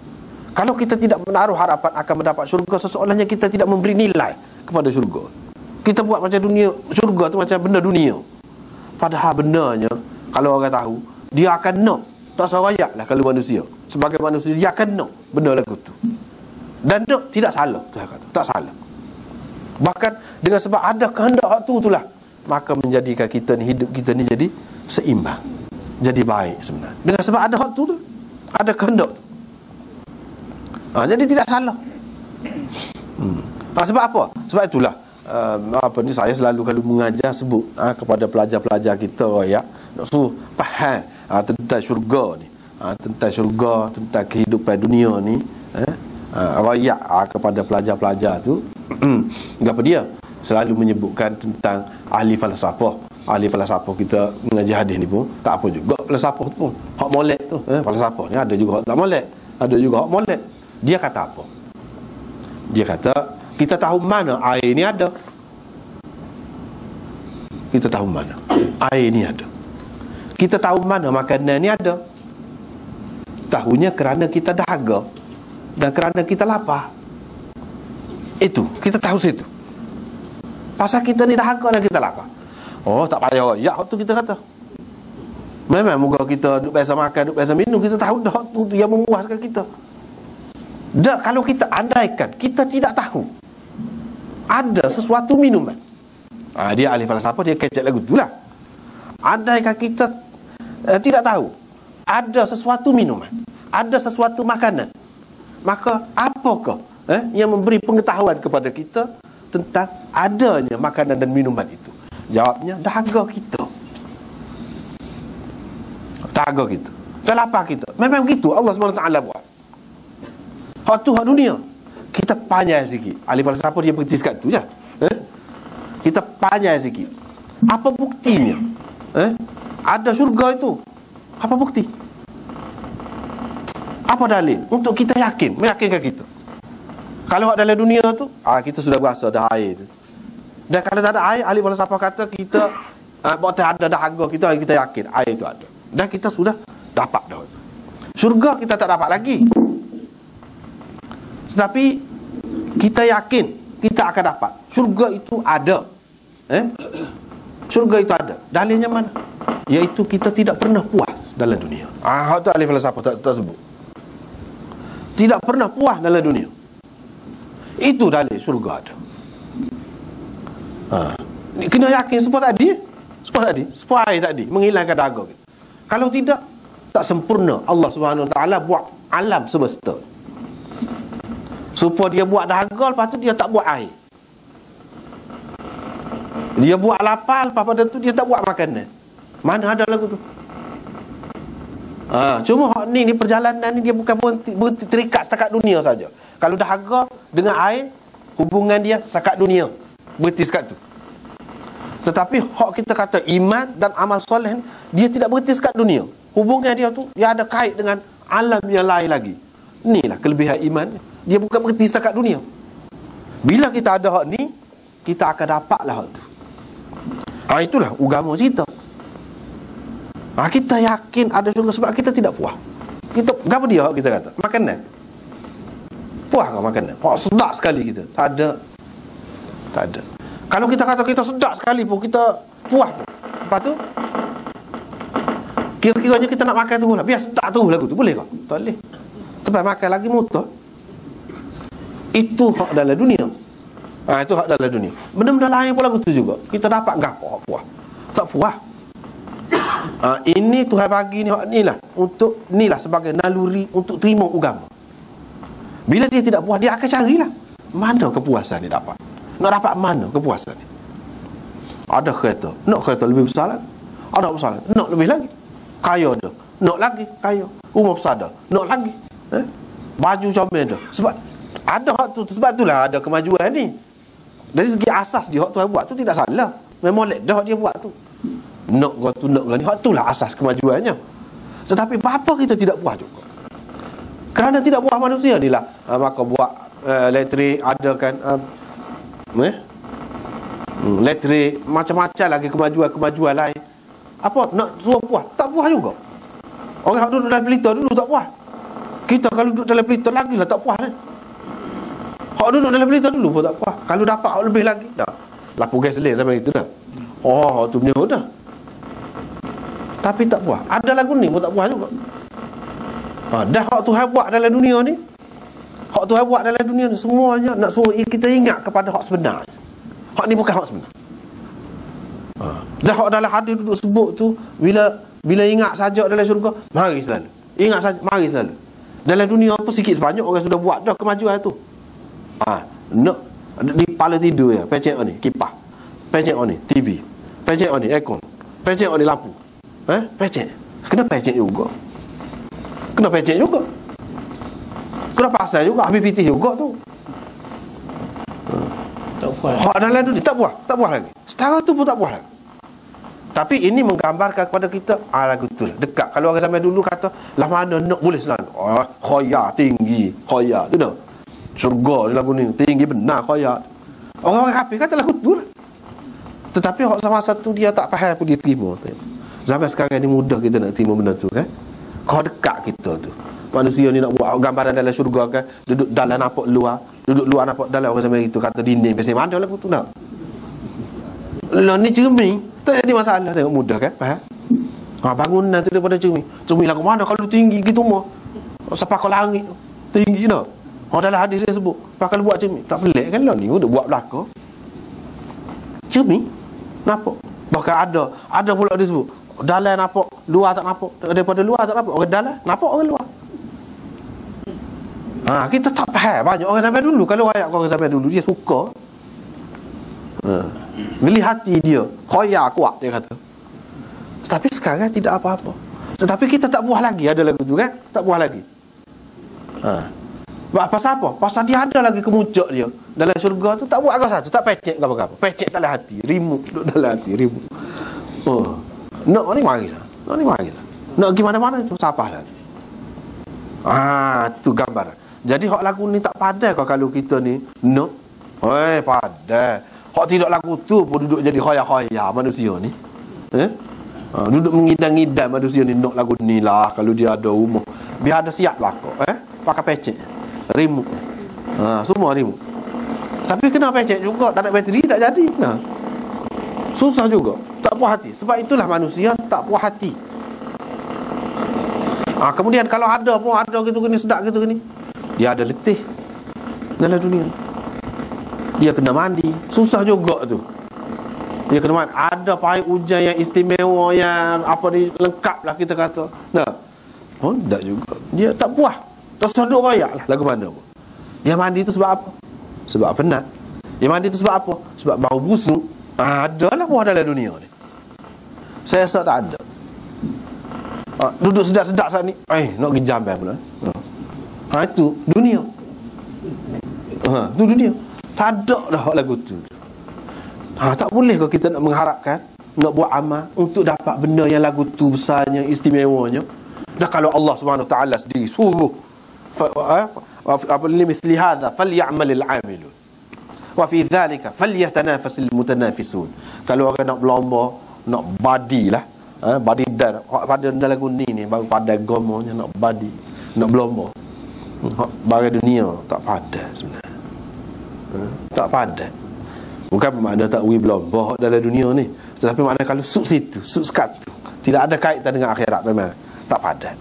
Kalau kita tidak menaruh harapan akan mendapat syurga, seseolahnya kita tidak memberi nilai kepada syurga. Kita buat macam dunia, syurga tu macam benda dunia, padahal benarnya kalau orang tahu, dia akan nak. Tak sarayak lah kalau manusia, sebagai manusia dia akan nak benda lagu tu. Dan nak tidak salah, tak salah. Bahkan dengan sebab ada kehendak hak tu itulah, maka menjadikan kita ni, hidup kita ni jadi seimbang, jadi baik sebenarnya. Dengan sebab ada hak tu, ada kehendak tu. Jadi tidak salah. Sebab apa? Sebab itulah ni saya selalu kalau mengajar sebut kepada pelajar-pelajar kita nak suruh faham tentang syurga ni, tentang syurga, tentang kehidupan dunia ni, rakyat kepada pelajar-pelajar tu. Apa dia selalu menyebutkan tentang ahli falsafah. Ahli falsafah kita mengaji hadis ni pun tak apa juga. Falsafah tu pun hak molek tu, falsafah ni ada juga hak tak molek, ada juga hak molek. Dia kata apa? Dia kata kita tahu mana air ni ada. Kita tahu mana air ni ada. Kita tahu mana makanan ni ada. Tahunya kerana kita dahaga dan kerana kita lapar. Itu kita tahu situ. Pasal kita ni dahaga dan kita lapar. Oh, tak payah ya tu kita kata. Memang moga kita duk biasa makan, duk biasa minum, kita tahu dah tu yang memuaskan kita. Dak kalau kita andaikan kita tidak tahu ada sesuatu minuman. Dia ahli falsafah, dia kecek lagu tu lah. Andaikan kita tidak tahu ada sesuatu minuman, ada sesuatu makanan, maka apakah yang memberi pengetahuan kepada kita tentang adanya makanan dan minuman itu? Jawabnya dahaga kita. Dahaga kita dan lapar kita. Memang begitu Allah SWT buat. Hak tu hak dunia. Kita panjang sikit. Ahli falsafah dia berhenti sekat tu je. Kita panjang sikit. Apa buktinya? Ada syurga itu. Apa bukti? Apa dalil untuk kita yakin, meyakinkan kita? Kalau hak dalam dunia tu, kita sudah berasa dah air tu. Dan kalau tak ada air, ahli falsafah kata kita ada dahaga kita yakin air itu ada. Dan kita sudah dapat dah. Syurga kita tak dapat lagi. Tetapi kita yakin kita akan dapat. Syurga itu ada. Syurga itu ada. Dalilnya mana? Iaitu kita tidak pernah puas dalam dunia. Hak tu ahli falsafah tak sebut. Tidak pernah puas dalam dunia. Itu dalil syurga ada. Kena yakin seperti tadi. Seperti air tadi menghilangkan dahaga kita. Kalau tidak, tak sempurna Allah SWT buat alam semesta. Supaya dia buat dahaga, lepas tu dia tak buat air. Dia buat lapar, lepas pada tu dia tak buat makanan. Mana ada lagu tu? Cuma hak ni perjalanan ni dia bukan berhenti terikat setakat dunia saja. Kalau dahaga dengan air, hubungan dia setakat dunia, berhenti setakat tu. Tetapi hak kita kata iman dan amal soleh, dia tidak berhenti setakat dunia. Hubungan dia tu, dia ada kait dengan alam yang lain lagi. Inilah kelebihan iman. Dia bukan berhenti setakat dunia. Bila kita ada hak ni, kita akan dapatlah hak tu. Itulah agama cerita. Kita yakin ada syurga sebab kita tidak puas. Kita, apa dia hak kita kata? Makanan. Puas ke makanan? Hak sedap sekali kita. Tak ada. Kalau kita kata kita sedap sekali pun, kita puas pun. Lepas tu kira-kiranya kita nak makan terus lah. Biar sedap terus lagu tu. Boleh tak? Tak boleh. Sebab makan lagi mudah. Itu hak dalam dunia. Itu hak dalam dunia. Benda-benda lain pun lagu tu juga. Kita dapat gapo hak puas. Tak puas. Ini Tuhan bagi ni hak ni lah. Untuk ni lah sebagai naluri untuk terima agama. Bila dia tidak puas, dia akan carilah mana kepuasan dia dapat. Nak dapat mana kepuasan ni? Ada kereta, nak kereta lebih besar lagi. Ada besar lagi, nak lebih lagi. Kaya dah, nak lagi kaya. Rumah besar dah, nak lagi. Baju comel dah. Sebab ada hak tu, sebab itulah ada kemajuan ni. Dari segi asas dia hak Tuhan buat tu tidak salah. Memang lek dah hak dia buat tu. Nak kau tu, nak kau ni, hak itulah asas kemajuannya. Tetapi apa kita tidak puas juga? Kerana tidak puas manusia ni lah, maka buat elektrik, ada kan elektrik, macam-macam lagi kemajuan lain. Apa nak suruh puas? Tak puas juga. Orang duduk dalam pelita dulu tak puas. Kita kalau duduk dalam pelita lagi lah tak puas. Hak duduk dalam pelita dulu pun tak puas. Kalau dapat hak lebih lagi dah. Lapu gas selir sampai itu dah. Tu punya dah. Tapi tak puas. Ada lagu ni pun tak puas juga. Dah hak Tuhan buat dalam dunia ni. Hak Tuhan buat dalam dunia ni semuanya nak suruh kita ingat kepada hak sebenar. Hak ni bukan hak sebenar. Dah hak dalam hadis duduk sebut tu, bila ingat saja dalam syurga, mari selalu. Ingat saja, mari selalu. Dalam dunia apa sikit sebanyak orang sudah buat dah kemajuan tu. Nak di kepala tidur ya, pecek ni kipas. Pecek ni TV. Pecek ni aircon. Pecek ni lampu. Pecek. Kena pecek juga. Kena pecek juga. Kena pasal juga, habis pitih juga tu. Tak puas. Hak dalam dunia tak puas lagi. Setara tu pun tak puas lagi. Tapi ini menggambarkan kepada kita lagu tu lah, dekat. Kalau orang sampai dulu kata lah mana nak boleh selalu. Khoya tinggi, khoya tu dah. Syurga lagu ni tinggi benar khoya. Orang kafir kata lagu tu lah. Tetapi hak sama satu dia tak faham pun dia terima. Zaman sekarang ni mudah kita nak terima benda tu kan. Kau dekat kita tu. Manusia ni nak buat gambaran dalam syurga kan, duduk dalam nampak luar, duduk luar nampak dalam, orang sampai itu kata dinding pasal mana lagu tu nak. Lah ni cermin, tak ada masalah, tengok mudah kan, faham? Bangunan tu daripada cermin. Cermin lagu mana kalau tinggi gitu mah. Sampai ke langit tinggi dah. Dalam hadis dia sebut, pakai buat cermin. Tak pelik kan lah ni, duk buat belaka. Cermin nampak. Bahkan ada pula dia sebut, dalam nampak, luar tak nampak. Daripada luar tak nampak, orang dalam nampak orang luar. Kita tak faham. Banyak orang sampai dulu, kalau ayat orang sampai dulu dia suka geli hati dia, khoya kuat dia kata. Tetapi sekarang tidak apa-apa. Tetapi kita tak puas lagi. Ada lagu tu kan, tak puas lagi. Pasal apa? Pasal dia ada lagi kemuncak dia dalam syurga tu. Tak buat apa satu, tak pecek apa-apa. Pecek dalam hati, rimuk duduk dalam hati, rimuk. Nak ni marilah. Nak pergi mana-mana tu sapah lah. Tu gambar. Jadi hak lagu ni tak padai kalau kita ni nak. Padai. Hak tidak lagu tu pun duduk jadi khoya-khoya manusia ni. Duduk mengidam-ngidam manusia ni nak lagu ni lah. Kalau dia ada rumah, biar ada siap belakang. Pakai pecek, remote. Semua remote. Tapi kena pecek juga, tak ada bateri tak jadi. Susah juga, tak puas hati. Sebab itulah manusia tak puas hati. Kemudian kalau ada pun ada gitu gini, sedap gitu gini, dia ada letih dalam dunia. Dia kena mandi, susah juga tu. Dia kena mandi. Ada pahit hujan yang istimewa, yang apa ni, lengkap lah kita kata. Tak juga. Dia tak puas. Terus duduk royak lah. Lagu mana pun. Yang mandi itu sebab apa? Sebab penat. Yang mandi itu sebab apa? Sebab bau busuk. Ada lah buah dalam dunia ni. Saya rasa tak ada. Duduk sedap-sedap saat ni, nak pergi jam pula. Itu dunia. Itu dunia. Tak ada dah lagu tu. Tak boleh kalau kita nak mengharapkan, nak buat amal untuk dapat benda yang lagu tu besarnya, istimewanya. Dah kalau Allah Subhanahu Wa Taala sendiri suruh apa limithli hadha falyamalil amilun wa fi dhalika falyatanafasil mutanafisun. Kalau orang nak berlomba, nak badi lah, badi dan pada lagu ni baru pada gomonya nak badi, nak berlomba. Bagi dunia tak padat sebenarnya. Tak padat. Bukan makna tak pergi berlomba dalam dunia ni, tetapi makna kalau suk situ, suk sekat tu, tidak ada kaitan dengan akhirat, memang tak padat.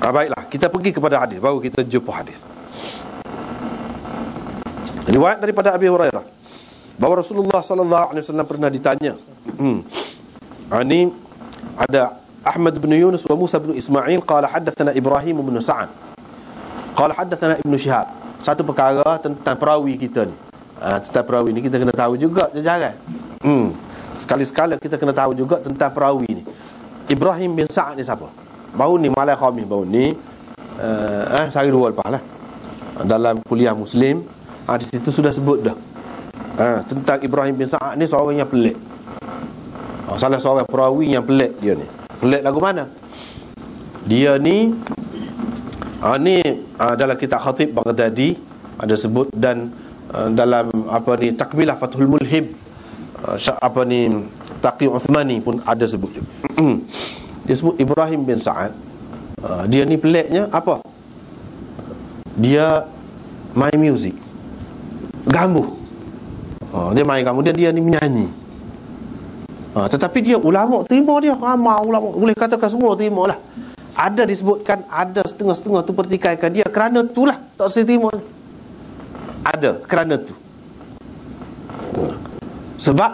Baiklah, kita pergi kepada hadis, baru kita jumpa hadis. Riwayat daripada Abi Hurairah bahawa Rasulullah sallallahu alaihi wasallam pernah ditanya. Ini ada Ahmad bin Yunus wa Musa bin Ismail qala hadatsana Ibrahim bin Sa'ad qala hadatsana Ibnu Syihab. Satu perkara tentang perawi kita ni. Tentang perawi ni kita kena tahu juga jajaran. Sekali-sekala kita kena tahu juga tentang perawi ni. Ibrahim bin Sa'ad ni siapa? Baru ni malam khamis, baru ni sehari dua lepas lah, dalam kuliah Muslim, di situ sudah sebut dah tentang Ibrahim bin Sa'ad ni seorang yang pelik. Salah seorang perawi yang pelik dia ni. Pelik lagu mana? Dia ni dalam kitab Khatib Baghdadi ada sebut, dan dalam Takmilah Fathul Mulhib Taqi Uthmani pun ada sebut juga. Dia sebut Ibrahim bin Sa'ad. Dia ni peliknya apa? Dia main muzik, gambuh. Dia main gambuh, dia ni menyanyi. Tetapi dia ulama terima dia. Ramai ulama, boleh katakan semua terima lah. Ada disebutkan, ada setengah-setengah tu pertikaikan dia kerana itulah tak saya terima. Ada kerana tu. Sebab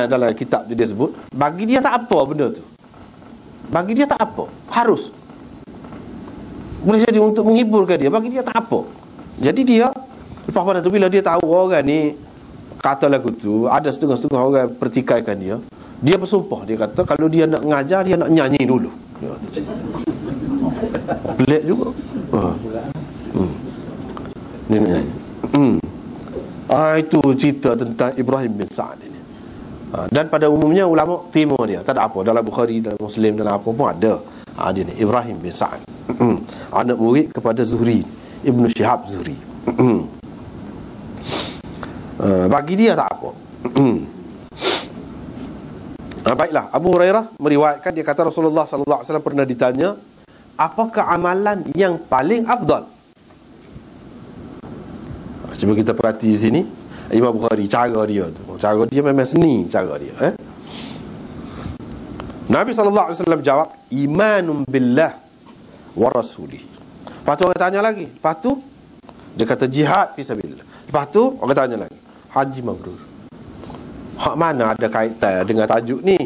dalam kitab dia sebut, bagi dia tak apa benda tu. Bagi dia tak apa. Harus. Boleh jadi untuk menghiburkan dia, bagi dia tak apa. Jadi dia lepas pada tu, bila dia tahu orang ni kata lagu tu, ada setengah-setengah orang pertikaikan dia, dia bersumpah. Dia kata kalau dia nak ngajar, dia nak nyanyi dulu. Pelik juga. Dia nak nyanyi. Itu cerita tentang Ibrahim bin Sa'ad ini. Dan pada umumnya ulama terima dia, tak ada apa. Dalam Bukhari, dalam Muslim, dalam apa pun ada. Dia ni Ibrahim bin Sa'ad, anak murid kepada Zuhri, Ibnu Syihab Zuhri. Bagi dia tak apa. Baiklah, Abu Hurairah meriwayatkan, dia kata Rasulullah sallallahu alaihi wasallam pernah ditanya, apakah amalan yang paling afdal? Cuba kita perhati di sini Imam Bukhari, cara dia memang seni cara dia. Nabi sallallahu alaihi wasallam jawab, imanun billah wa rasulih. Lepas tu orang tanya lagi. Lepas tu dia kata jihad fi sabilillah. Lepas tu orang tanya lagi, haji mabrur. Hak mana ada kaitan dengan tajuk ni?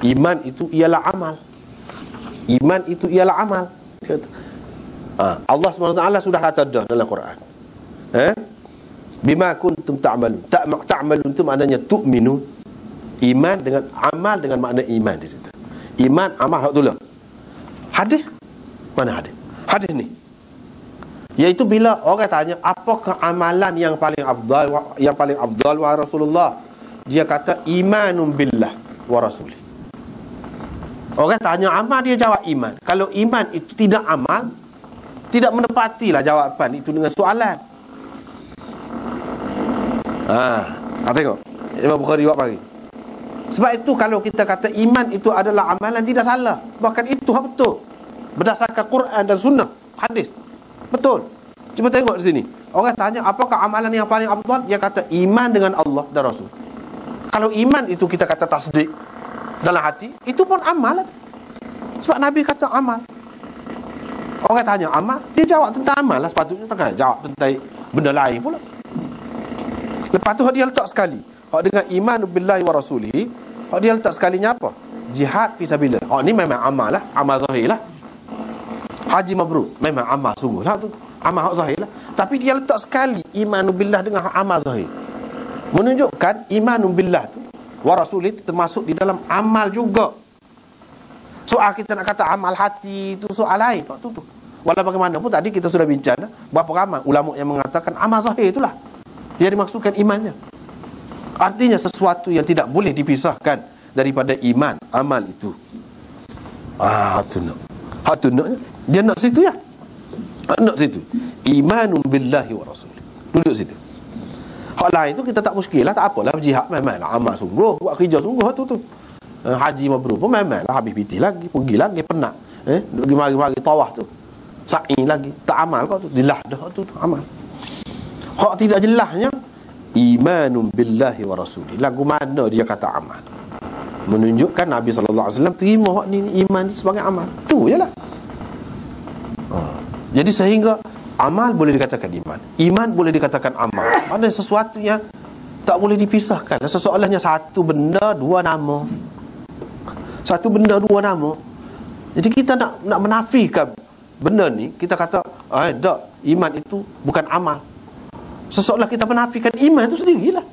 Iman itu ialah amal. Iman itu ialah amal. Allah SWT sudah kata dah dalam Quran. Bima kuntum ta'malun. Ta'malun itu maknanya tu'minu. Iman dengan amal, dengan makna iman di situ. Iman, amal, hak tulah. Hadis? Mana hadis? Hadis ni, iaitu bila orang tanya apakah amalan yang paling afdal wahai Rasulullah, dia kata imanun billah wa rasulih. Orang tanya amal, dia jawab iman. Kalau iman itu tidak amal, tidak menepatilah jawapan itu dengan soalan. Tengok Imam Bukhari jawab lagi. Sebab itu kalau kita kata iman itu adalah amalan, tidak salah. Bahkan itu hak betul, berdasarkan Quran dan Sunnah, hadis. Betul. Cuba tengok di sini. Orang tanya apakah amalan yang paling afdal, dia kata iman dengan Allah dan Rasul. Kalau iman itu kita kata tasdik dalam hati, itu pun amal. Sebab Nabi kata amal. Orang tanya amal, dia jawab tentang amal lah sepatutnya, takkan jawab tentang benda lain pula. Lepas tu dia letak sekali, hak dengan iman billahi wa rasulihi, hak dia letak sekalinya apa? jihad fisabilillah. Oh, ni memang amal lah, amal zahir lah. Haji mabrur memang amal sungguh lah tu, amal hak zahir lah. Tapi dia letak sekali imanu billah dengan amal zahir, menunjukkan imanu billah tu wa rasulih termasuk di dalam amal juga. Soal kita nak kata amal hati itu soal lain waktu tu. Walau bagaimanapun tadi kita sudah bincang berapa ramai ulama yang mengatakan amal zahir itulah yang dimaksudkan imannya. Artinya sesuatu yang tidak boleh dipisahkan daripada iman, amal itu. Tu nak. Dia nak situ ya. Nak situ. Imanun billahi wa rasulih. Duduk situ. Hal lain tu kita tak muskil lah, tak apalah, jihad memanglah amal sungguh, buat kerja sungguh tu. Haji mabrur pun memanglah habis piti lagi, pergi lagi penat. Duk mari-mari tawaf tu. Sa'i lagi, tak amal kau tu. Jelas dah tu amal. Hak tidak jelasnya imanun billahi wa rasulih. Lagu mana dia kata amal? Menunjukkan Nabi SAW terima hak ni iman sebagai amal. Tu jelah. Jadi sehingga amal boleh dikatakan iman, iman boleh dikatakan amal. Ada sesuatu yang tak boleh dipisahkan. Sesoalannya satu benda dua nama. Satu benda dua nama. Jadi kita nak menafikan benda ni, kita kata tak, iman itu bukan amal. Seseolah kita menafikan iman itu sendirilah.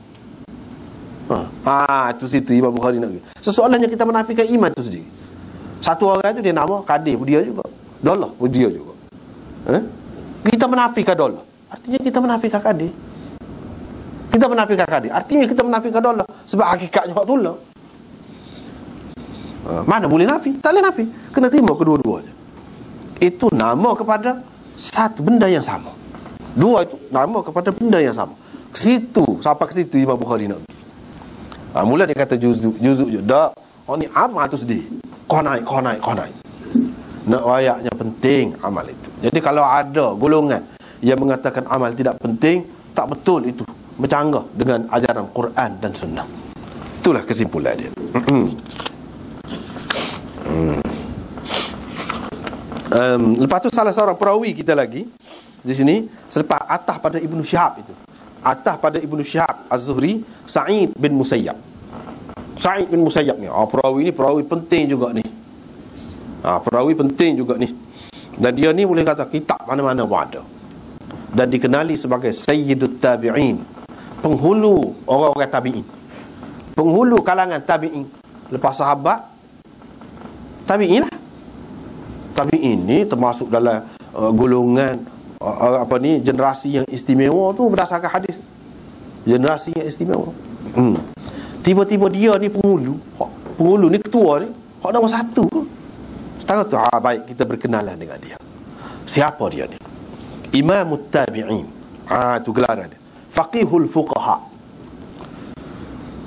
Itu situ Imam Bukhari nak. Sesoalnya kita menafikan iman itu sendiri. Satu orang itu dia nama Qadir pun dia juga, Dollah pun dia juga. Kita menafikan Dollah, artinya kita menafikan Qadir. Kita menafikan Qadir, artinya kita menafikan Dollah. Sebab hakikatnya hak tolak. Mana boleh nafi? Tak boleh nafi. Kena terima kedua-duanya. Itu nama kepada satu benda yang sama. Dua itu nama kepada benda yang sama. Ke situ, sampai ke situ Imam Bukhari nak pergi. Mula dia kata juzuk je. Tak. Oh ni amal tu sedih. Kau naik. Nak ayatnya penting amal itu. Jadi kalau ada golongan yang mengatakan amal tidak penting, tak betul itu. Bercanggah dengan ajaran Quran dan Sunnah. Itulah kesimpulan dia. Lepas tu salah seorang perawi kita lagi di sini, selepas atah pada Ibnu Syihab itu, atah pada Ibnu Syihab Az-Zuhri, Sa'id bin Musayyab. Sa'id bin Musayyab ni, perawi ni perawi penting juga ni. Perawi penting juga ni. Dan dia ni boleh kata kitab mana-mana pun ada. Dan dikenali sebagai Sayyidut Tabi'in, penghulu orang-orang tabi'in, penghulu kalangan tabi'in. Lepas sahabat, tabi'in lah. Tabi'in ni termasuk dalam golongan generasi yang istimewa tu berdasarkan hadis. Generasi yang istimewa. Tiba-tiba dia ni penghulu ni ketua ni, hak nombor satu. Setara tu baik kita berkenalan dengan dia. Siapa dia ni? Imamut Tabi'in. Tu gelaran dia. Faqihul Fuqaha.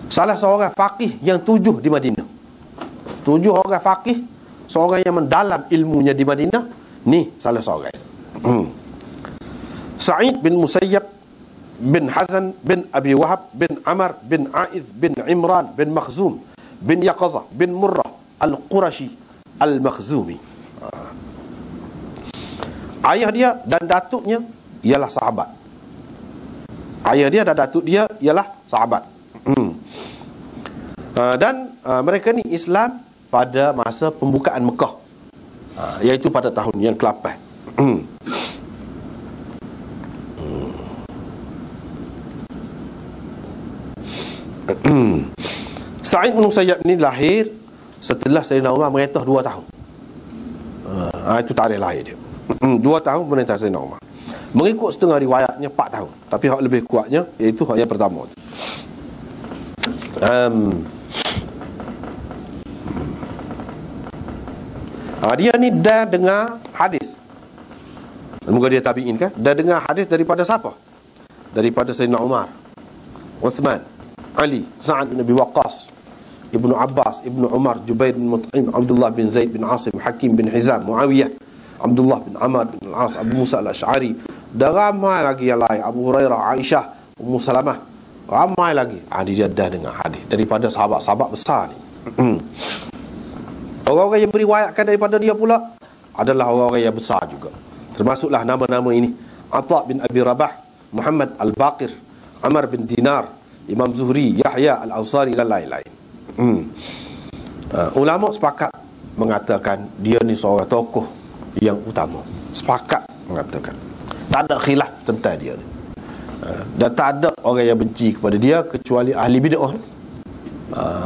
Salah seorang faqih yang 7 di Madinah. 7 orang faqih, seorang yang mendalam ilmunya di Madinah. Ni salah seorang. Sa'id bin Musayyab bin Hazan bin Abi Wahab bin Amr bin A'idh bin Imran bin Makhzum bin Yaqazah bin Murrah Al-Qurashi Al-Makhzumi. Ayah dia dan datuknya ialah sahabat. Ayah dia dan datuk dia ialah sahabat. Dan mereka ni Islam pada masa pembukaan Mekah, iaitu pada tahun yang ke-8. Sa'id bin Musayyab ni lahir setelah Sayyidina Umar merintah 2 tahun. Itu tarikh lahir dia. 2 tahun merintah Sayyidina Umar. Mengikut setengah riwayatnya 4 tahun, tapi hak lebih kuatnya iaitu hak yang pertama. Dia ni dah dengar hadis. Semoga dia tabi'in kan? Dah dengar hadis daripada siapa? Daripada Sayyidina Umar, Uthman, Ali, Sa'ad bin Abi Waqqas, Ibnu Abbas, Ibnu Umar, Jubair bin Mut'im, Abdullah bin Zaid bin Asim, Hakim bin Hizam, Muawiyah, Abdullah bin Amr bin Al-As, Abu Musa Al-Ash'ari, dan ramai lagi yang lain, Abu Hurairah, Aisyah, Ummu Salamah, ramai lagi. Dia dah dengar hadis daripada sahabat-sahabat besar ni. Orang-orang yang beriwayatkan daripada dia pula adalah orang-orang yang besar juga. Termasuklah nama-nama ini: Atha bin Abi Rabah, Muhammad Al-Baqir, Amr bin Dinar, Imam Zuhri, Yahya Al-Ansari dan lain-lain. Ulama sepakat mengatakan dia ni seorang tokoh yang utama. Sepakat mengatakan. Tak ada khilaf tentang dia ni. Dan tak ada orang yang benci kepada dia kecuali ahli bid'ah,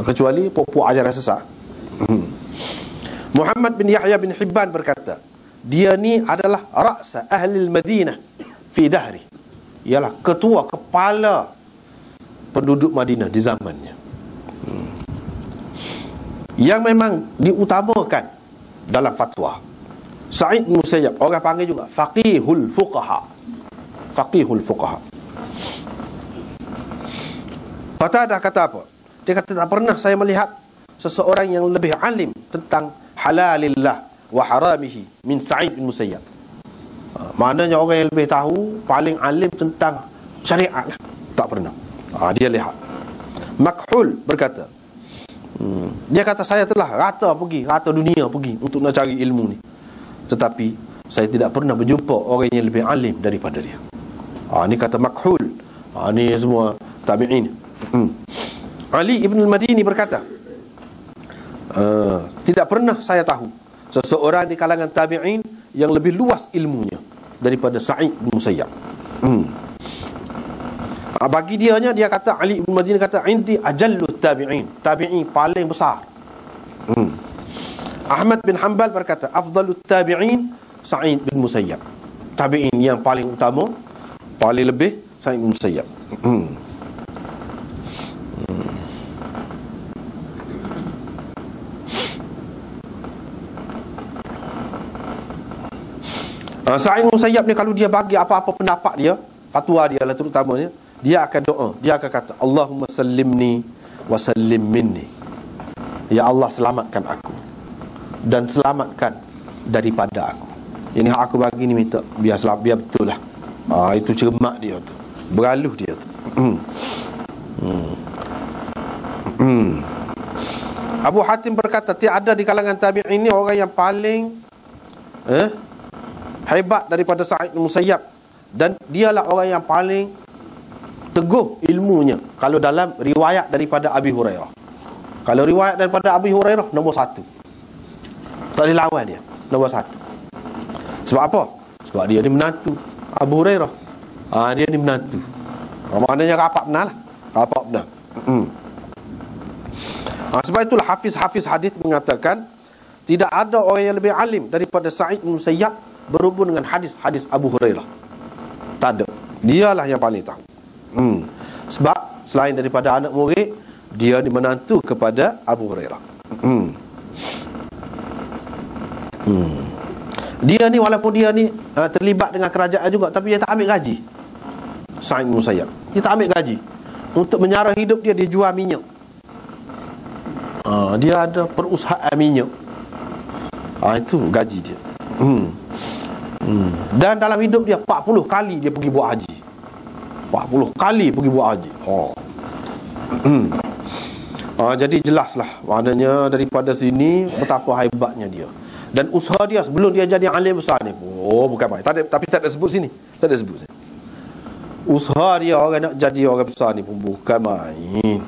kecuali pokok ajaran sesat. Muhammad bin Yahya bin Hibban berkata, dia ni adalah ra'sa ahli Madinah fi dahri, ialah ketua, kepala penduduk Madinah di zamannya, yang memang diutamakan dalam fatwa. Sa'id bin Musayyab orang panggil juga faqihul fuqaha. Faqihul fuqaha. Qatadah kata apa? Dia kata, tak pernah saya melihat seseorang yang lebih alim tentang halalillah wa haramihi min Sa'id bin Musayyab. Maknanya orang yang lebih tahu, paling alim tentang syariat lah. Tak pernah. Dia lihat. Makhul berkata, dia kata, saya telah rata dunia pergi untuk nak cari ilmu ni, tetapi saya tidak pernah berjumpa orang yang lebih alim daripada dia. Ni kata Makhul. Ni semua tabi'in. Ali Ibn al-Madini berkata, tidak pernah saya tahu seseorang di kalangan tabi'in yang lebih luas ilmunya daripada Sa'id bin Musayyab. Bagi dia kata, Ali Ibn Madini kata, indi ajallut tabi'in, tabi'in paling besar. Ahmad bin Hanbal berkata, afdalut tabi'in Sa'id bin Musayyab, tabi'in yang paling utama, paling lebih Sa'id bin Musayyab. Sa'id bin Musayyab ni, kalau dia bagi apa-apa pendapat dia, fatwa dia lah terutamanya, dia akan doa, dia akan kata, Allahumma sallimni wa sallim minni, ya Allah selamatkan aku dan selamatkan daripada aku. Ini hak aku bagi ni, minta biar betul lah. Itu cermat dia tu, beraluh dia tu. Abu Hatim berkata, tiada di kalangan tabi'in ini orang yang paling hebat daripada Sa'id bin Musayyab, dan dialah orang yang paling teguh ilmunya kalau dalam riwayat daripada Abi Hurairah. Kalau riwayat daripada Abi Hurairah, nombor 1, tak boleh lawan dia, nombor 1. Sebab apa? Sebab dia ni menantu Abu Hurairah. Dia ni menantu. Maknanya rapat benar lah, rapat benar. Sebab itulah hafiz hadis mengatakan, tidak ada orang yang lebih alim daripada Sa'id bin Musayyab berhubung dengan hadis Abu Hurairah. Tak ada. Dialah yang paling tahu. Sebab selain daripada anak murid, dia ni menantu kepada Abu Hurairah. Dia ni walaupun dia ni terlibat dengan kerajaan juga, tapi dia tak ambil gaji. Sa'id bin Musayyab, dia tak ambil gaji. Untuk menyara hidup dia, dia jual minyak. Dia ada perusahaan minyak. Itu gaji dia. Dan dalam hidup dia 40 kali dia pergi buat haji. 40 kali pergi buat haji. Jadi jelaslah, maknanya daripada sini betapa hebatnya dia. Dan usaha dia sebelum dia jadi alim besar ni, bukan main. Tapi tak ada sebut sini. Tak ada sebut sini. Usaha dia orang nak jadi orang besar ni pun bukan main.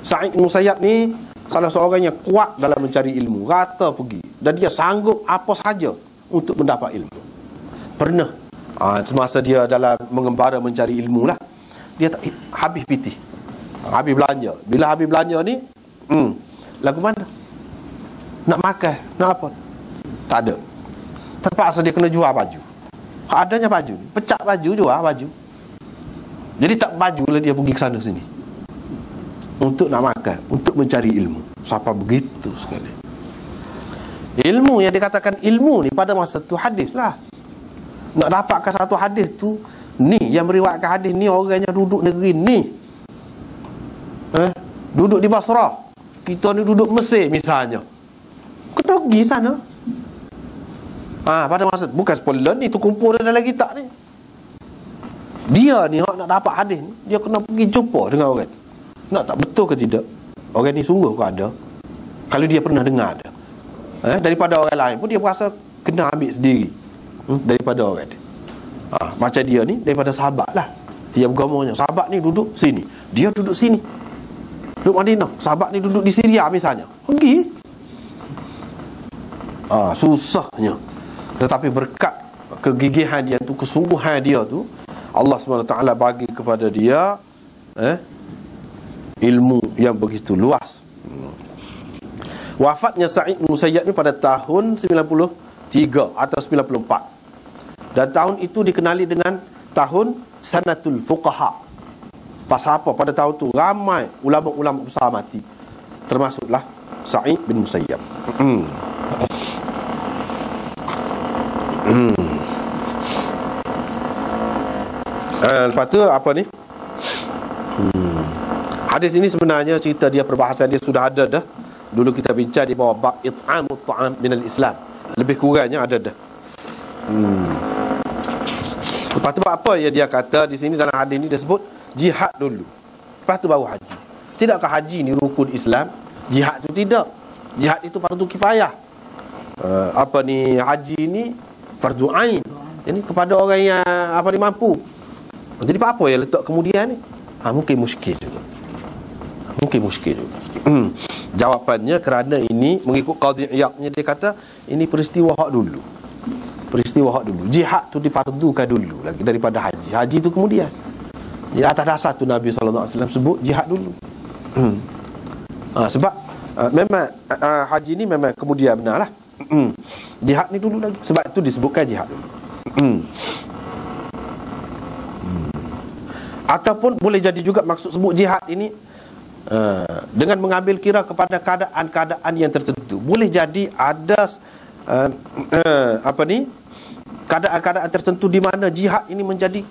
Sa'id bin Musayyab ni salah seorang yang kuat dalam mencari ilmu, rata pergi, dan dia sanggup apa sahaja untuk mendapat ilmu. Pernah semasa dia dalam mengembara mencari ilmu lah, dia tak habis pitih, habis belanja. Bila habis belanja ni, lagu mana? Nak makan, nak apa? Tak ada. Terpaksa dia kena jual baju. Adanya baju, pecah baju, jual baju. Jadi tak baju lah, dia pergi ke sana sini untuk nak makan, untuk mencari ilmu. Siapa begitu sekali. Ilmu yang dikatakan ilmu ni pada masa tu hadis lah. Nak dapatkan satu hadis tu, ni yang meriwayatkan hadis ni orang yang duduk negeri ni, duduk di Basrah, kita ni duduk Mesir misalnya, kena pergi sana. Pada masa bukan spoiler ni, tu kumpul dalam kitab ni. Dia ni nak dapat hadis ni, dia kena pergi jumpa dengan orang. Nak tak betul ke tidak, orang ni sungguh ke ada, kalau dia pernah dengar ada. Daripada orang lain pun dia berasa kena ambil sendiri daripada orang dia. Macam dia ni daripada sahabat lah, dia bergamanya. Sahabat ni duduk sini, dia duduk sini. Duduk Madinah. Sahabat ni duduk di Syria misalnya, pergi. Susahnya. Tetapi berkat kegigihan dia tu, kesungguhan dia tu, Allah SWT bagi kepada dia ilmu yang begitu luas. Wafatnya Sa'id bin Musayyab ni pada tahun 93 atau 94. Dan tahun itu dikenali dengan tahun Sanatul Fuqaha. Pasal apa? Pada tahun tu ramai ulama-ulama besar mati, termasuklah Sa'id bin Musayyab. Lepas tu apa ni? Hadis ini sebenarnya cerita dia, perbahasan dia sudah ada dah. Dulu kita bincang di bawah bab it'amut ta'am minal Islam. Lebih kurangnya ada dah. Lepas tu apa yang dia kata di sini dalam hadis ini, dia sebut jihad dulu, lepas tu baru haji. Tidakkah haji ni rukun Islam? Jihad tu tidak. Jihad itu fardu kifayah. Haji ni fardu ain. Ini kepada orang yang ni mampu. Jadi apa yang letak kemudian ni? Mungkin muskil juga. Jawapannya kerana ini mengikut Qadhi Iyadnya, dia kata ini peristiwa hak dulu. Jihad tu difardukan dulu lagi daripada haji. Haji tu kemudian. Di atas dasar tu Nabi SAW sebut jihad dulu. Sebab memang haji ni memang kemudian benar lah. Jihad ni dulu lagi. Sebab itu disebutkan jihad dulu. Ataupun boleh jadi juga maksud sebut jihad ini dengan mengambil kira kepada keadaan-keadaan yang tertentu. Boleh jadi ada keadaan-keadaan tertentu di mana jihad ini menjadi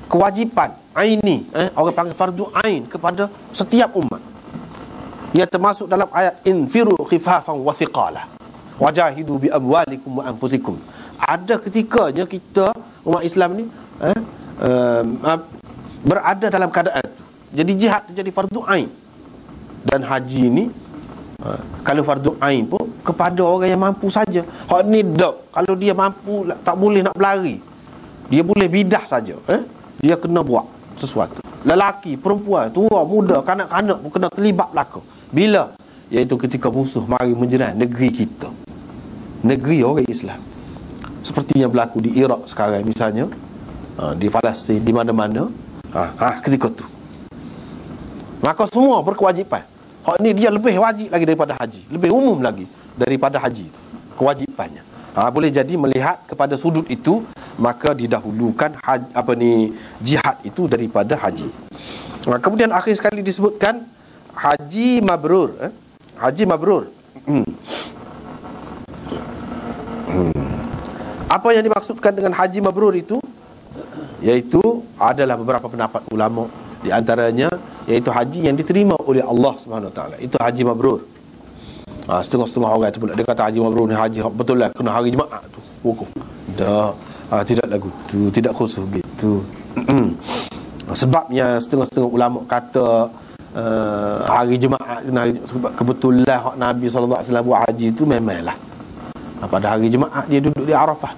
kewajipan aini, orang panggil fardu ain kepada setiap umat. Ia termasuk dalam ayat infiru khifafan wa thiqala wajahidu bi amwalikum wa anfusikum. Ada ketikanya kita umat Islam ni berada dalam keadaan itu. Jadi jihad jadi fardu ain. Dan haji ni kalau fardu ain pun kepada orang yang mampu saja. Hak ni dok, kalau dia mampu tak boleh nak berlari, dia boleh bidah saja, dia kena buat sesuatu. Lelaki, perempuan, tua, muda, kanak-kanak pun kena terlibat belaka. Bila? Iaitu ketika musuh mari menyerang negeri kita, negeri orang Islam. Seperti yang berlaku di Iraq sekarang misalnya, di Palestin, di mana-mana. Ketika tu maka semua berkewajipan. Hak ni dia lebih wajib lagi daripada haji, lebih umum lagi daripada haji kewajipannya. Boleh jadi melihat kepada sudut itu, maka didahulukan jihad itu daripada haji. Kemudian akhir sekali disebutkan haji mabrur. Haji mabrur. Apa yang dimaksudkan dengan haji mabrur itu? Iaitu adalah beberapa pendapat ulama. Di antaranya iaitu haji yang diterima oleh Allah SWT. Itu haji mabrur. Setengah-setengah orang tu pula dia kata haji mabrur ni haji betul lah kena hari Jumaat tu hukum. Tidak lagu tu, tidak khusus gitu. Sebabnya setengah-setengah ulama kata hari Jumaat sebab kebetulan hak Nabi SAW buat haji tu memanglah pada hari Jumaat dia duduk di Arafah.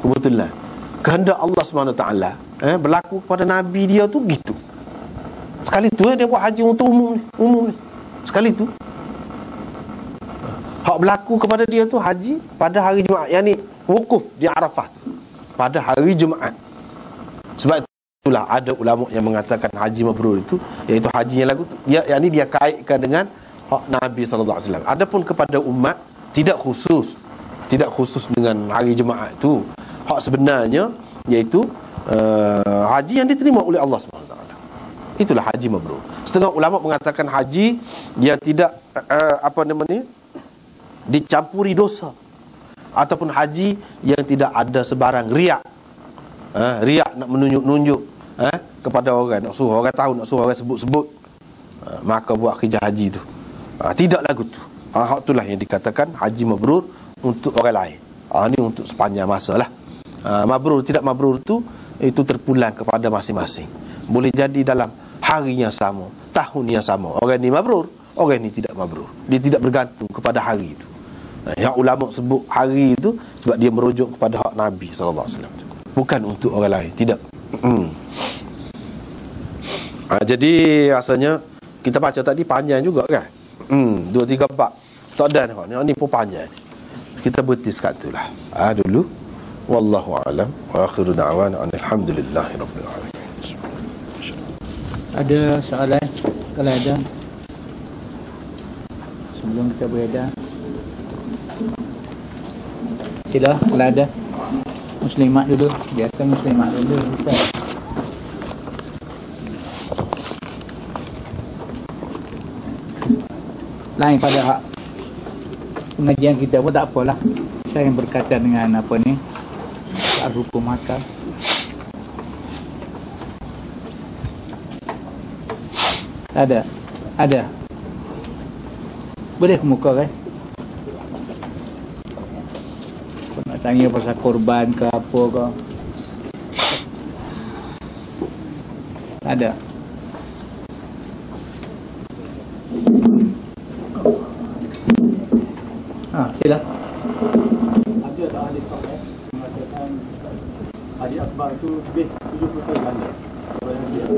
Kebetulan kehendak Allah SWT berlaku kepada Nabi dia tu gitu. Sekali tu dia buat haji untuk umum ni. Sekali tu hak berlaku kepada dia tu haji pada hari Jumaat, yang ni wukuf di Arafah pada hari Jumaat. Sebab itulah ada ulama yang mengatakan haji mabrur itu iaitu haji yang lagu yang ni dia kaitkan dengan hak Nabi SAW. Adapun kepada umat tidak khusus dengan hari Jumaat tu. Hak sebenarnya iaitu haji yang diterima oleh Allah SWT. Itulah haji mabrur. Setengah ulama mengatakan haji dia tidak dicampuri dosa, ataupun haji yang tidak ada sebarang riak. Riak nak menunjuk-nunjuk kepada orang, nak suruh orang tahu, nak suruh orang sebut-sebut, maka buat kerja haji tu. Tidak lagu tu. Hak itulah yang dikatakan haji mabrur untuk orang lain. Ini untuk sepanjang masa lah. Mabrur tidak mabrur tu itu terpulang kepada masing-masing. Boleh jadi dalam hari yang sama, tahun yang sama. Orang ni mabrur, orang ni tidak mabrur. Dia tidak bergantung kepada hari itu. Yang ulama sebut hari itu sebab dia merujuk kepada hak Nabi SAW, bukan untuk orang lain. Tidak. Jadi rasanya Kita baca tadi panjang juga kan. 2-3 bab. Tak ada ni pun panjang. Kita bertiskat itulah. Dulu. Wallahu a'lam. Wa akhiru da'wana alhamdulillahi rabbil alamin. Ada soalan? Kalau ada, sebelum kita beredar, sila kalau ada. Muslimat dulu. Biasa muslimat dulu, Ustaz. Lain pada hak pengajian kita pun tak apalah. Saya yang berkaitan dengan apa ni, soal hukum akal. Ada. Boleh ke muka kan? Kau nak tanya pasal korban ke apa ke? Ada. Sila. Ada tak ahli sahih mengatakan Haji Akbar tu lebih 70 kali ganda daripada yang biasa?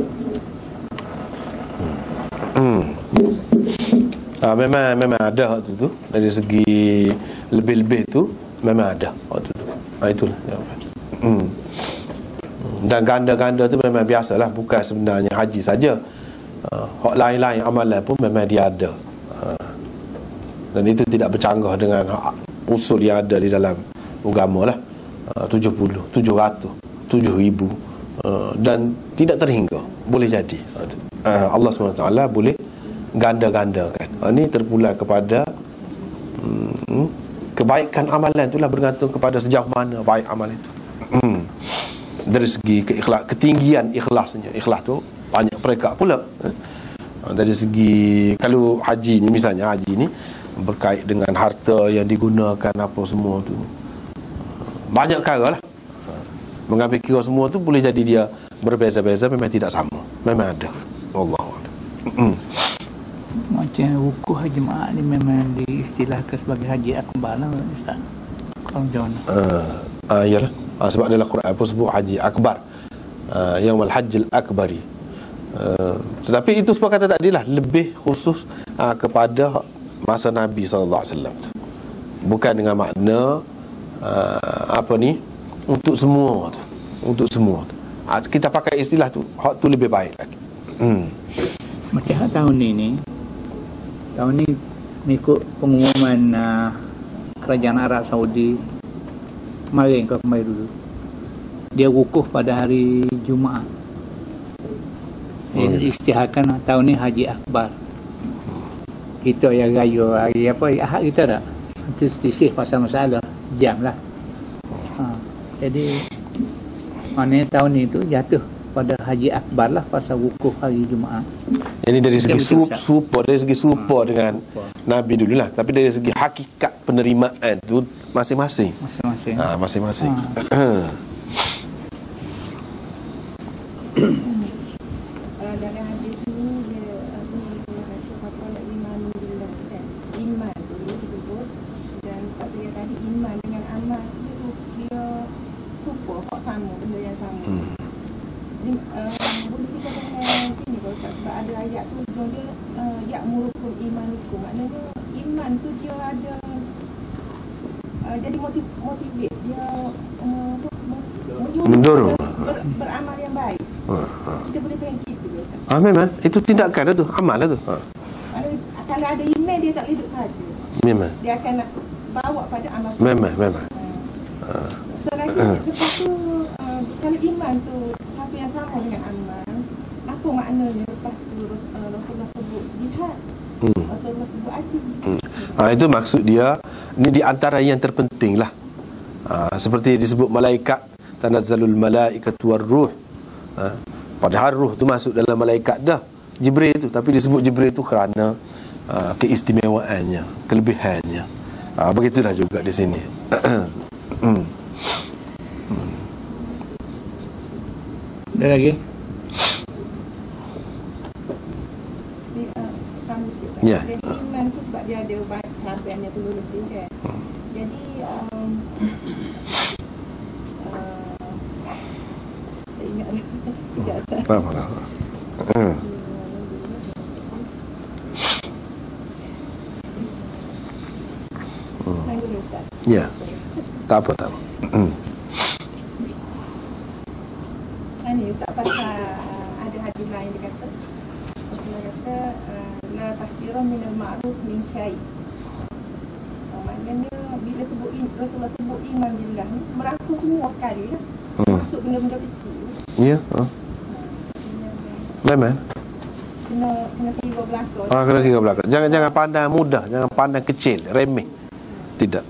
Memang ada waktu tu. Dari segi lebih-lebih tu memang ada waktu tu. Itulah jawapan. Dan ganda-ganda tu memang biasalah. Bukan sebenarnya haji saja. Hak lain-lain amalan pun memang dia ada. Dan itu tidak bercanggah dengan usul yang ada di dalam agama lah. 70, 700, 7,000, dan tidak terhingga. Boleh jadi. Allah SWT boleh ganda-gandakan. Ini terpulang kepada kebaikan amalan itulah, bergantung kepada sejauh mana baik amalan itu. Dari segi ketinggian ikhlasnya. Ikhlas tu banyak peringkat pula. Dari segi kalau haji ni, misalnya haji ni berkait dengan harta yang digunakan apa semua tu, banyak perkara lah. Mengambil kira semua tu boleh jadi dia berbeza-beza, memang tidak sama. Memang ada. Wallahu. Macam wukuf haji jemaah ni memang diistilahkan sebagai haji akbar lah, Ustaz. Kalau macam mana? Yalah. Sebab dalam Quran pun sebut haji akbar, yaumul hajjil akbari. Tetapi itu sebab kata tadi lah, lebih khusus kepada masa Nabi SAW. Bukan dengan makna untuk semua tu. Untuk semua tu. Kita pakai istilah tu, hak tu lebih baik lagi. Macam tahun ni mengikut pengumuman kerajaan Arab Saudi kemarin dulu, dia wukuf pada hari Jumaat. Dia istiharkan tahun ni haji akbar. Kita yang raya hari apa, Ahad kita tak? Nanti selisih pasal masalah jam lah. Jadi maknanya tahun ni tu jatuh pada haji akbar lah, pasal wukuf hari Jumaat. Jadi dari segi serupa dengan Nabi dulu lah. Tapi dari segi hakikat penerimaan tu masing-masing. Masing-masing. Dalam hadis ni dia iman tu disebut, dan satu yang tadi iman dengan amal dia serupa, hak sama, benda yang sama. Boleh kita dengan sini kalau sebab ada ayat tu dia ya'murukum imanukum, maknanya iman tu dia ada jadi motivate dia mendorong beramal yang baik. Kita boleh tengok itu biasa. Memang itu tindakan lah tu, amal lah tu. Kalau ada iman dia tak duduk saja. Memang. Dia akan nak bawa pada amal. Memang. Lepas tu kalau iman tu satu yang sama dengan amal, apa maknanya lepas tu Rasulullah sebut jihad, Rasulullah sebut haji. Itu maksud dia, ni di antara yang terpenting lah. Seperti disebut malaikat, tanazzalul malaikatu warruh. Padahal ruh tu masuk dalam malaikat dah, Jibril tu, tapi disebut Jibril tu kerana keistimewaannya, kelebihannya. Begitulah juga di sini. Ada lagi? Sama sikit. Ya. Jadi iman tu sebab dia ada banyak cabaran yang perlu lebih kan. Jadi saya ingat dah. Faham. Ustaz. Ya. Tak apa, tak apa. Ini Ustaz pasal ada hadis lain dia kata. Dia kata la tahqiran min al-ma'ruf min syai'. Maknanya bila Rasulullah sebut iman billah ni merangkum semua sekali lah. Masuk benda-benda kecil. Ya. Memang. Kena kira belakang. Kena kira belakang. Jangan pandang mudah, jangan pandang kecil, remeh. Tidak.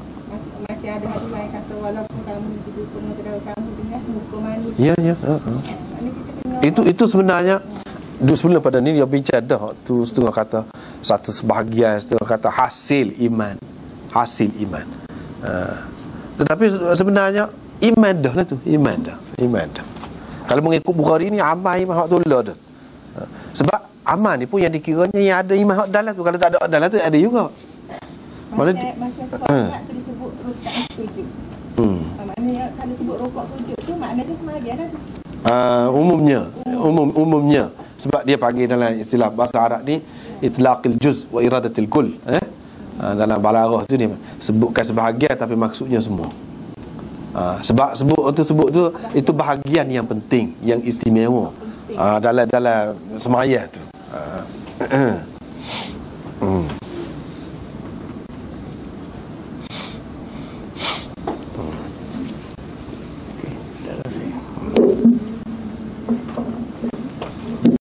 Masih ada hadis lain kata walaupun kamu duduk penuh terdawa kamu dengan muka manis. Ya. Itu sebenarnya sebelum pada ni dia bincang dah tu setengah kata satu sebahagian, setengah kata hasil iman. Tetapi sebenarnya iman dah lah tu, iman dah. Kalau mengikut Bukhari ni amal iman hak tolak dah. Sebab amal ni pun yang dikiranya yang ada iman hak dalam tu. Kalau tak ada dalam tu ada juga. Macam solat tu disebut rukuk sujud. Maknanya kalau sebut rukuk sujud tu maknanya sebahagian dah tu. Umumnya sebab dia panggil dalam istilah bahasa Arab ni itlaqil juz wa iradatil kull. Dalam balaghah tu dia sebutkan sebahagian tapi maksudnya semua. Sebab sebut tu itu bahagian yang penting, yang istimewa dalam sembahyang tu. Okay,